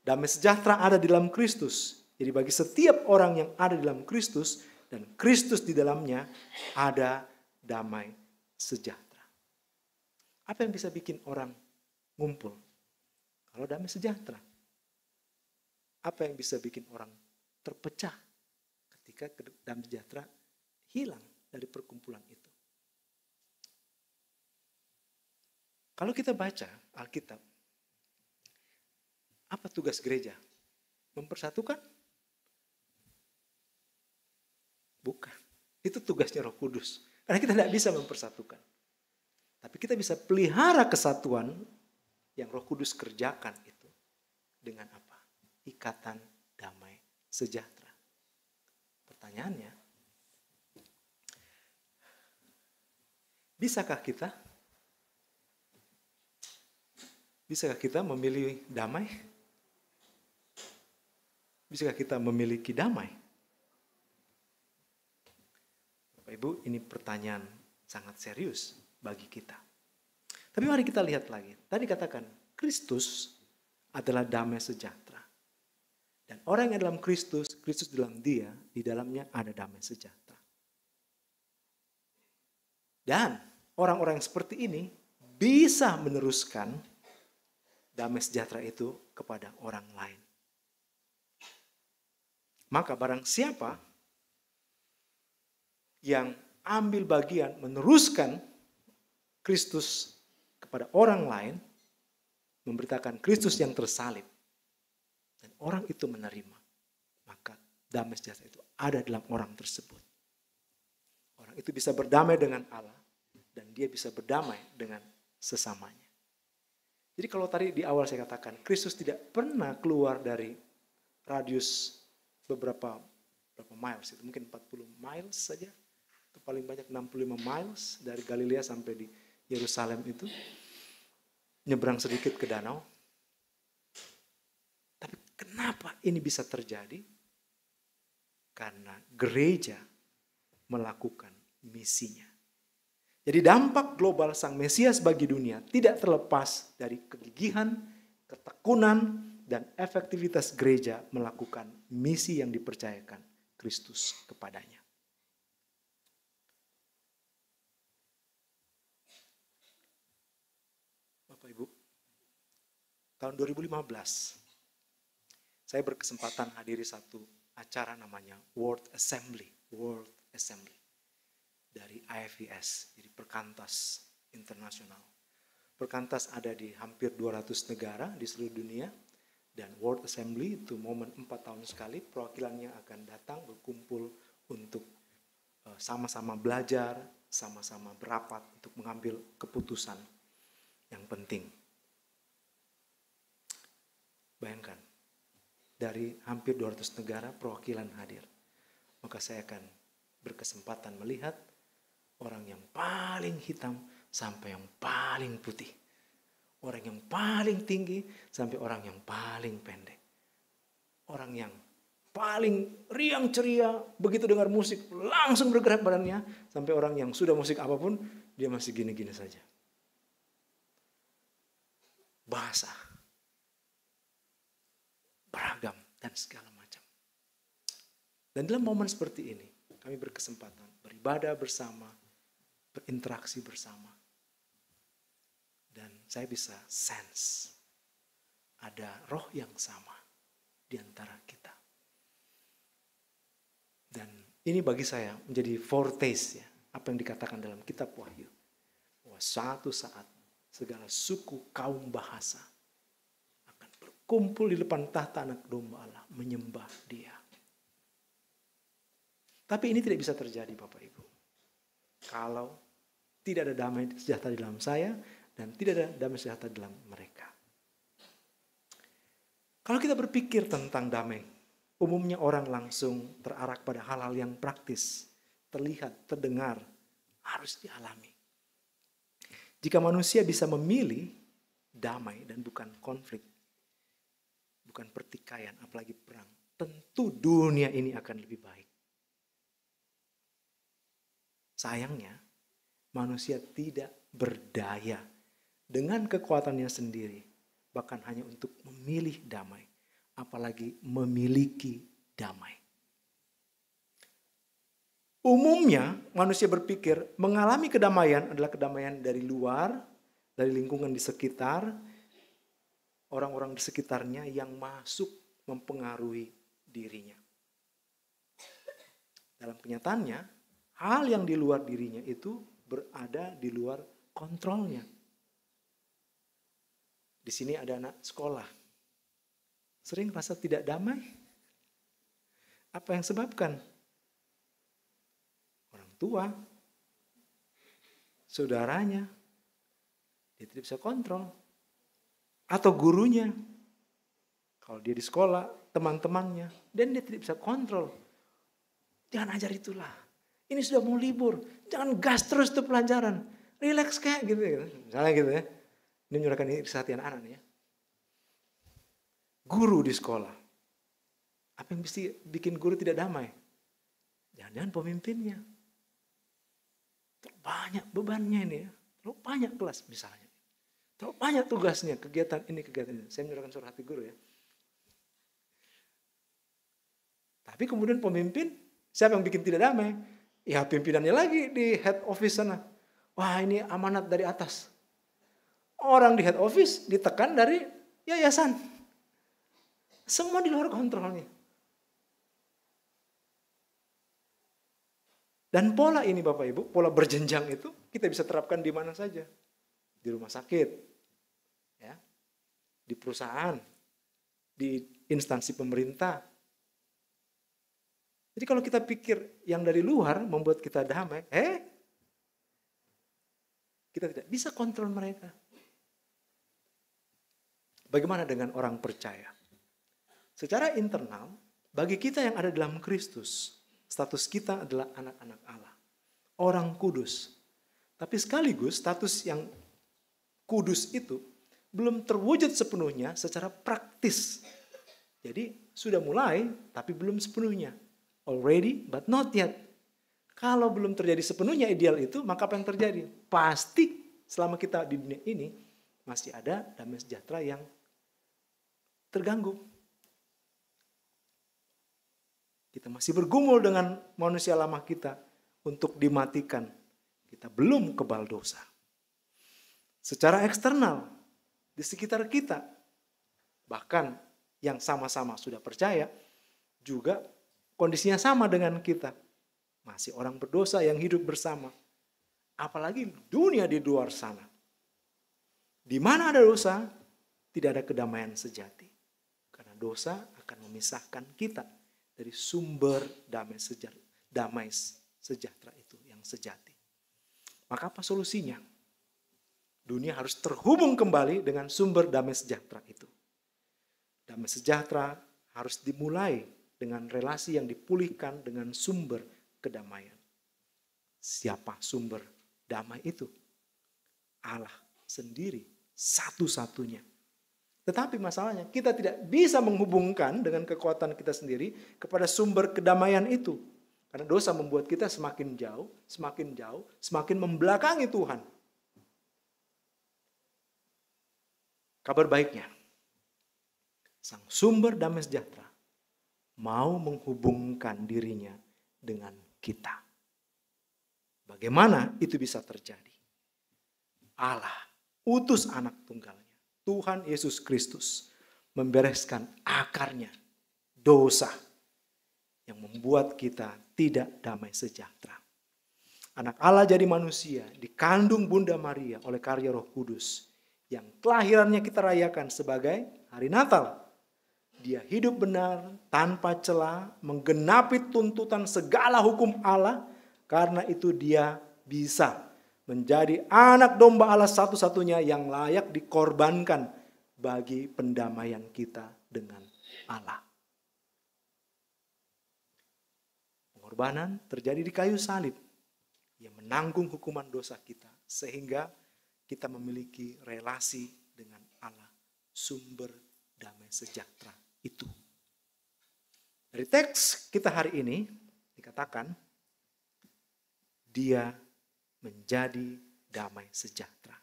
Damai sejahtera ada di dalam Kristus. Jadi bagi setiap orang yang ada di dalam Kristus dan Kristus di dalamnya ada damai sejahtera. Apa yang bisa bikin orang ngumpul? Kalau damai sejahtera. Apa yang bisa bikin orang terpecah ketika damai sejahtera hilang dari perkumpulan itu? Kalau kita baca Alkitab, apa tugas gereja? Mempersatukan? Bukan. Itu tugasnya Roh Kudus. Karena kita tidak bisa mempersatukan. Tapi kita bisa pelihara kesatuan yang Roh Kudus kerjakan itu. Dengan apa? Ikatan damai sejahtera. Pertanyaannya, bisakah kita memilih damai? Bisakah kita memiliki damai? Bapak Ibu, ini pertanyaan sangat serius bagi kita. Tapi mari kita lihat lagi. Tadi katakan, Kristus adalah damai sejahtera. Dan orang yang dalam Kristus, Kristus dalam dia, di dalamnya ada damai sejahtera. Dan orang-orang yang seperti ini bisa meneruskan damai sejahtera itu kepada orang lain. Maka barang siapa yang ambil bagian meneruskan Kristus kepada orang lain, memberitakan Kristus yang tersalib, dan orang itu menerima, maka damai sejahtera itu ada dalam orang tersebut. Orang itu bisa berdamai dengan Allah, dan dia bisa berdamai dengan sesamanya. Jadi kalau tadi di awal saya katakan, Kristus tidak pernah keluar dari radius beberapa miles, itu mungkin 40 miles saja, atau paling banyak 65 miles dari Galilea sampai di Yerusalem itu, nyebrang sedikit ke danau. Tapi kenapa ini bisa terjadi? Karena gereja melakukan misinya. Jadi dampak global Sang Mesias bagi dunia tidak terlepas dari kegigihan, ketekunan, dan efektivitas gereja melakukan misi yang dipercayakan Kristus kepadanya. Bapak Ibu, tahun 2015 saya berkesempatan hadiri satu acara namanya World Assembly dari IFES, jadi Perkantas Internasional. Perkantas ada di hampir 200 negara di seluruh dunia, dan World Assembly itu momen 4 tahun sekali, perwakilannya akan datang berkumpul untuk sama-sama belajar, sama-sama berapat untuk mengambil keputusan yang penting. Bayangkan, dari hampir 200 negara perwakilan hadir. Maka saya akan berkesempatan melihat orang yang paling hitam sampai yang paling putih. Orang yang paling tinggi sampai orang yang paling pendek. Orang yang paling riang ceria, begitu dengar musik langsung bergerak badannya, sampai orang yang sudah musik apapun, dia masih gini-gini saja. Bahasa, beragam, dan segala macam. Dan dalam momen seperti ini, kami berkesempatan beribadah bersama, berinteraksi bersama. Dan saya bisa sense ada roh yang sama di antara kita. Dan ini bagi saya menjadi foretaste ya, apa yang dikatakan dalam kitab Wahyu. Bahwa suatu saat segala suku, kaum, bahasa akan berkumpul di depan tahta Anak Domba Allah menyembah Dia. Tapi ini tidak bisa terjadi Bapak Ibu, kalau tidak ada damai sejahtera di dalam saya dan tidak ada damai sejahtera dalam mereka. Kalau kita berpikir tentang damai, umumnya orang langsung terarak pada hal-hal yang praktis, terlihat, terdengar, harus dialami. Jika manusia bisa memilih damai dan bukan konflik, bukan pertikaian, apalagi perang, tentu dunia ini akan lebih baik. Sayangnya, manusia tidak berdaya dengan kekuatannya sendiri, bahkan hanya untuk memilih damai, apalagi memiliki damai. Umumnya manusia berpikir mengalami kedamaian adalah kedamaian dari luar, dari lingkungan di sekitar, orang-orang di sekitarnya yang masuk mempengaruhi dirinya. Dalam kenyataannya, hal yang di luar dirinya itu berada di luar kontrolnya. Di sini ada anak sekolah. Sering rasa tidak damai. Apa yang sebabkan? Orang tua, saudaranya, dia tidak bisa kontrol. Atau gurunya. Kalau dia di sekolah, teman-temannya, dan dia tidak bisa kontrol. Jangan ajar itulah. Ini sudah mau libur, jangan gas terus tuh pelajaran. Relax kayak gitu ya. Misalnya gitu ya. Ini menyurahkan iri hati anak-anak ya. Guru di sekolah. Apa yang mesti bikin guru tidak damai? Jangan-jangan pemimpinnya. Terlalu banyak bebannya ini ya. Terlalu banyak kelas misalnya. Terlalu banyak tugasnya, kegiatan ini, kegiatan ini. Saya menyerahkan suara hati guru ya. Tapi kemudian pemimpin, siapa yang bikin tidak damai? Ya pimpinannya lagi di head office sana. Wah ini amanat dari atas. Orang di head office ditekan dari yayasan. Semua di luar kontrolnya. Dan pola ini Bapak Ibu, pola berjenjang itu kita bisa terapkan di mana saja. Di rumah sakit, ya, di perusahaan, di instansi pemerintah. Jadi kalau kita pikir yang dari luar membuat kita damai, kita tidak bisa kontrol mereka. Bagaimana dengan orang percaya? Secara internal, bagi kita yang ada dalam Kristus, status kita adalah anak-anak Allah. Orang kudus. Tapi sekaligus status yang kudus itu belum terwujud sepenuhnya secara praktis. Jadi sudah mulai tapi belum sepenuhnya. Already but not yet. Kalau belum terjadi sepenuhnya ideal itu, maka apa yang terjadi? Pasti selama kita di dunia ini masih ada damai sejahtera yang terganggu. Kita masih bergumul dengan manusia lama kita untuk dimatikan. Kita belum kebal dosa. Secara eksternal, di sekitar kita, bahkan yang sama-sama sudah percaya, juga kondisinya sama dengan kita. Masih orang berdosa yang hidup bersama. Apalagi dunia di luar sana. Di mana ada dosa, tidak ada kedamaian sejati. Karena dosa akan memisahkan kita dari sumber damai sejahtera itu yang sejati. Maka apa solusinya? Dunia harus terhubung kembali dengan sumber damai sejahtera itu. Damai sejahtera harus dimulai dengan relasi yang dipulihkan dengan sumber kedamaian. Siapa sumber damai itu? Allah sendiri, satu-satunya. Tetapi masalahnya kita tidak bisa menghubungkan dengan kekuatan kita sendiri kepada sumber kedamaian itu. Karena dosa membuat kita semakin jauh, semakin membelakangi Tuhan. Kabar baiknya, sang sumber damai sejahtera mau menghubungkan dirinya dengan kita. Bagaimana itu bisa terjadi? Allah utus anak tunggalnya, Tuhan Yesus Kristus, membereskan akarnya dosa yang membuat kita tidak damai sejahtera. Anak Allah jadi manusia, dikandung Bunda Maria oleh karya Roh Kudus, yang kelahirannya kita rayakan sebagai hari Natal. Dia hidup benar, tanpa celah, menggenapi tuntutan segala hukum Allah, karena itu dia bisa menjadi anak domba Allah satu-satunya yang layak dikorbankan bagi pendamaian kita dengan Allah. Pengorbanan terjadi di kayu salib yang menanggung hukuman dosa kita sehingga kita memiliki relasi dengan Allah, sumber damai sejahtera itu. Dari teks kita hari ini dikatakan dia menjadi damai sejahtera.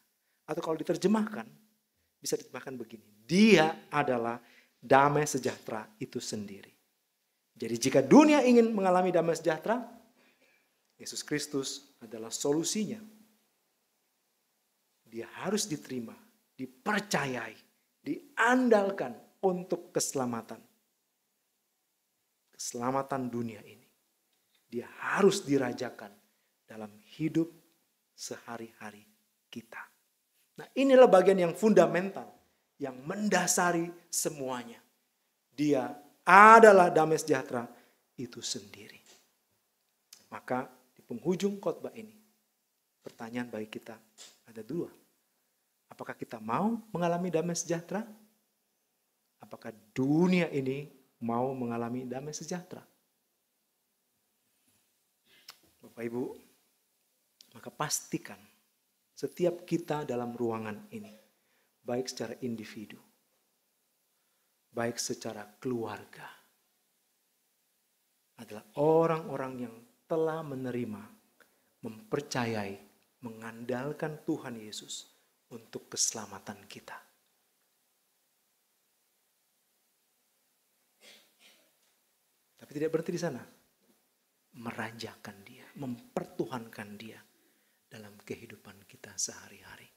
Atau kalau diterjemahkan, bisa diterjemahkan begini. Dia adalah damai sejahtera itu sendiri. Jadi jika dunia ingin mengalami damai sejahtera, Yesus Kristus adalah solusinya. Dia harus diterima, dipercayai, diandalkan untuk keselamatan. Keselamatan dunia ini. Dia harus dirajakan dalam hidup sehari-hari kita. Nah, inilah bagian yang fundamental, yang mendasari semuanya. Dia adalah damai sejahtera itu sendiri. Maka di penghujung khotbah ini, pertanyaan bagi kita ada dua. Apakah kita mau mengalami damai sejahtera? Apakah dunia ini mau mengalami damai sejahtera? Bapak Ibu, maka pastikan setiap kita dalam ruangan ini, baik secara individu, baik secara keluarga, adalah orang-orang yang telah menerima, mempercayai, mengandalkan Tuhan Yesus untuk keselamatan kita. Tapi tidak berhenti di sana. Merajakan dia, mempertuhankan dia dalam kehidupan kita sehari-hari.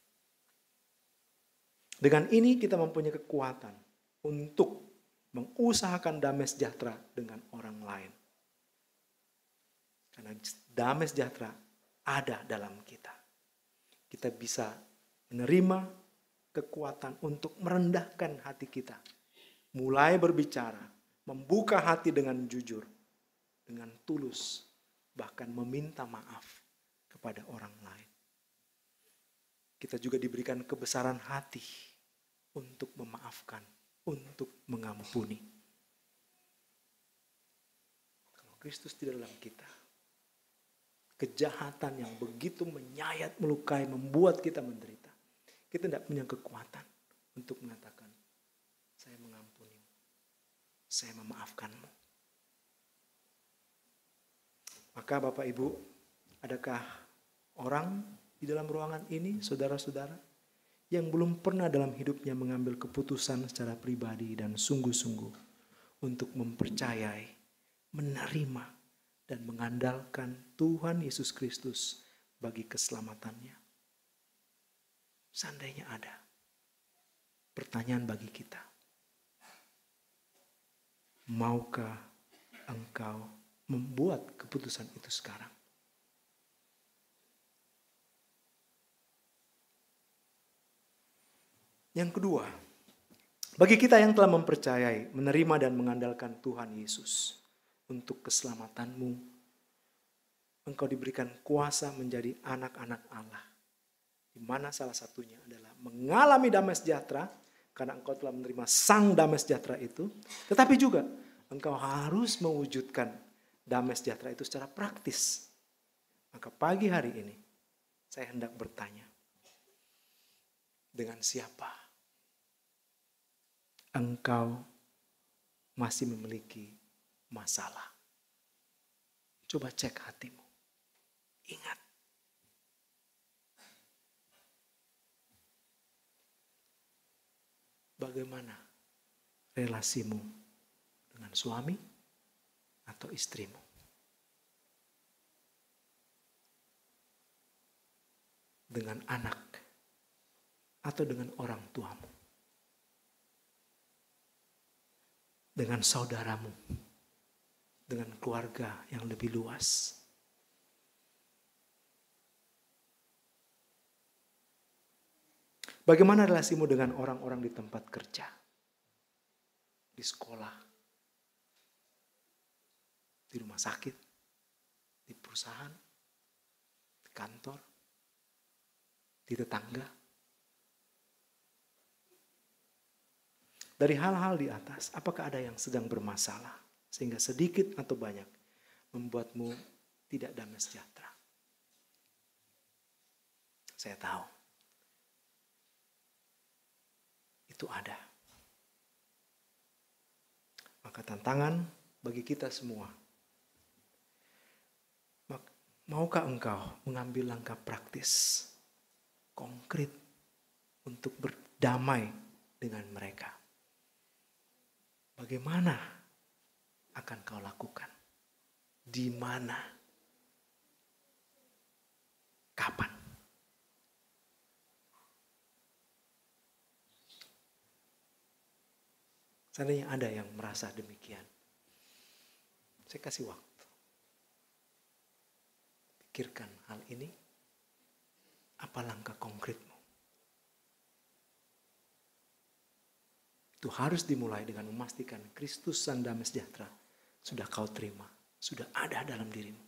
Dengan ini kita mempunyai kekuatan untuk mengusahakan damai sejahtera dengan orang lain. Karena damai sejahtera ada dalam kita. Kita bisa menerima kekuatan untuk merendahkan hati kita. Mulai berbicara, membuka hati dengan jujur, dengan tulus, bahkan meminta maaf kepada orang lain. Kita juga diberikan kebesaran hati untuk memaafkan, untuk mengampuni. Kalau Kristus tidak dalam kita, kejahatan yang begitu menyayat, melukai, membuat kita menderita, kita tidak punya kekuatan untuk mengatakan, saya mengampunimu, saya memaafkanmu. Maka Bapak Ibu, adakah orang di dalam ruangan ini, saudara-saudara, yang belum pernah dalam hidupnya mengambil keputusan secara pribadi dan sungguh-sungguh untuk mempercayai, menerima, dan mengandalkan Tuhan Yesus Kristus bagi keselamatannya? Seandainya ada, pertanyaan bagi kita, maukah engkau membuat keputusan itu sekarang? Yang kedua, bagi kita yang telah mempercayai, menerima dan mengandalkan Tuhan Yesus untuk keselamatanmu, engkau diberikan kuasa menjadi anak-anak Allah, di mana salah satunya adalah mengalami damai sejahtera, karena engkau telah menerima sang damai sejahtera itu, tetapi juga engkau harus mewujudkan damai sejahtera itu secara praktis. Maka pagi hari ini saya hendak bertanya, dengan siapa engkau masih memiliki masalah? Coba cek hatimu. Ingat, bagaimana relasimu dengan suami atau istrimu? Dengan anak atau dengan orang tuamu? Dengan saudaramu? Dengan keluarga yang lebih luas? Bagaimana relasimu dengan orang-orang di tempat kerja? Di sekolah? Di rumah sakit? Di perusahaan? Di kantor? Di tetangga? Dari hal-hal di atas, apakah ada yang sedang bermasalah sehingga sedikit atau banyak membuatmu tidak damai sejahtera? Saya tahu itu ada. Maka tantangan bagi kita semua, maukah engkau mengambil langkah praktis, konkret untuk berdamai dengan mereka? Bagaimana akan kau lakukan? Di mana? Kapan? Seandainya ada yang merasa demikian, saya kasih waktu. Pikirkan hal ini. Apa langkah konkretmu? Itu harus dimulai dengan memastikan Kristus sang damai sejahtera sudah kau terima, sudah ada dalam dirimu.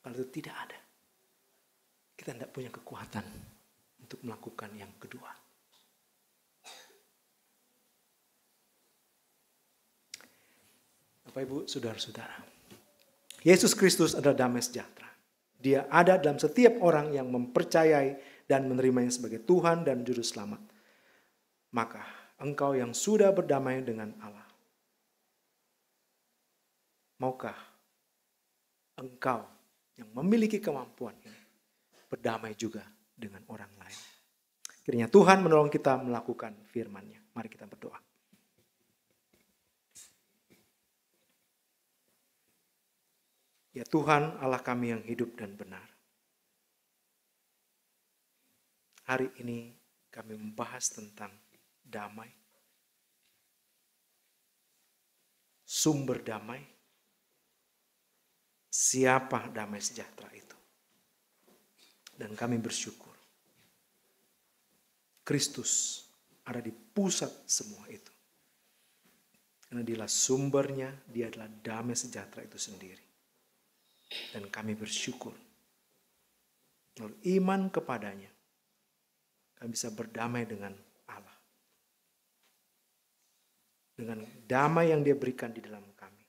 Kalau itu tidak ada, kita tidak punya kekuatan untuk melakukan yang kedua. Bapak Ibu, saudara-saudara, Yesus Kristus adalah damai sejahtera. Dia ada dalam setiap orang yang mempercayai dan menerimanya sebagai Tuhan dan Juru Selamat. Maka engkau yang sudah berdamai dengan Allah, maukah engkau yang memiliki kemampuan ini berdamai juga dengan orang lain. Kiranya Tuhan menolong kita melakukan firman-Nya. Mari kita berdoa. Ya Tuhan Allah kami yang hidup dan benar. Hari ini kami membahas tentang damai. Sumber damai. Siapa damai sejahtera itu? Dan kami bersyukur. Kristus ada di pusat semua itu. Karena dialah sumbernya, dia adalah damai sejahtera itu sendiri. Dan kami bersyukur. Melalui iman kepadanya, kami bisa berdamai dengan Allah. Dengan damai yang dia berikan di dalam kami.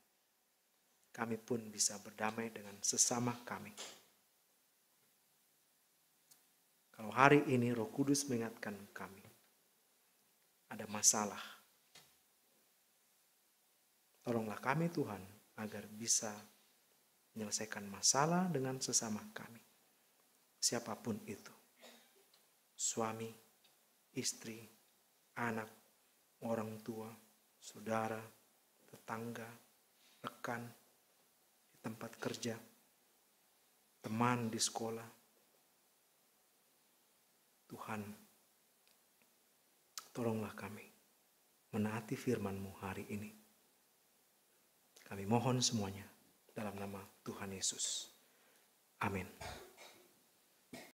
Kami pun bisa berdamai dengan sesama kami. Kalau hari ini Roh Kudus mengingatkan kami, ada masalah. Tolonglah kami Tuhan, agar bisa menyelesaikan masalah dengan sesama kami. Siapapun itu. Suami, istri, anak, orang tua, saudara, tetangga, rekan, di tempat kerja, teman di sekolah. Tuhan, tolonglah kami menaati firman-Mu hari ini. Kami mohon semuanya dalam nama Tuhan Yesus. Amin.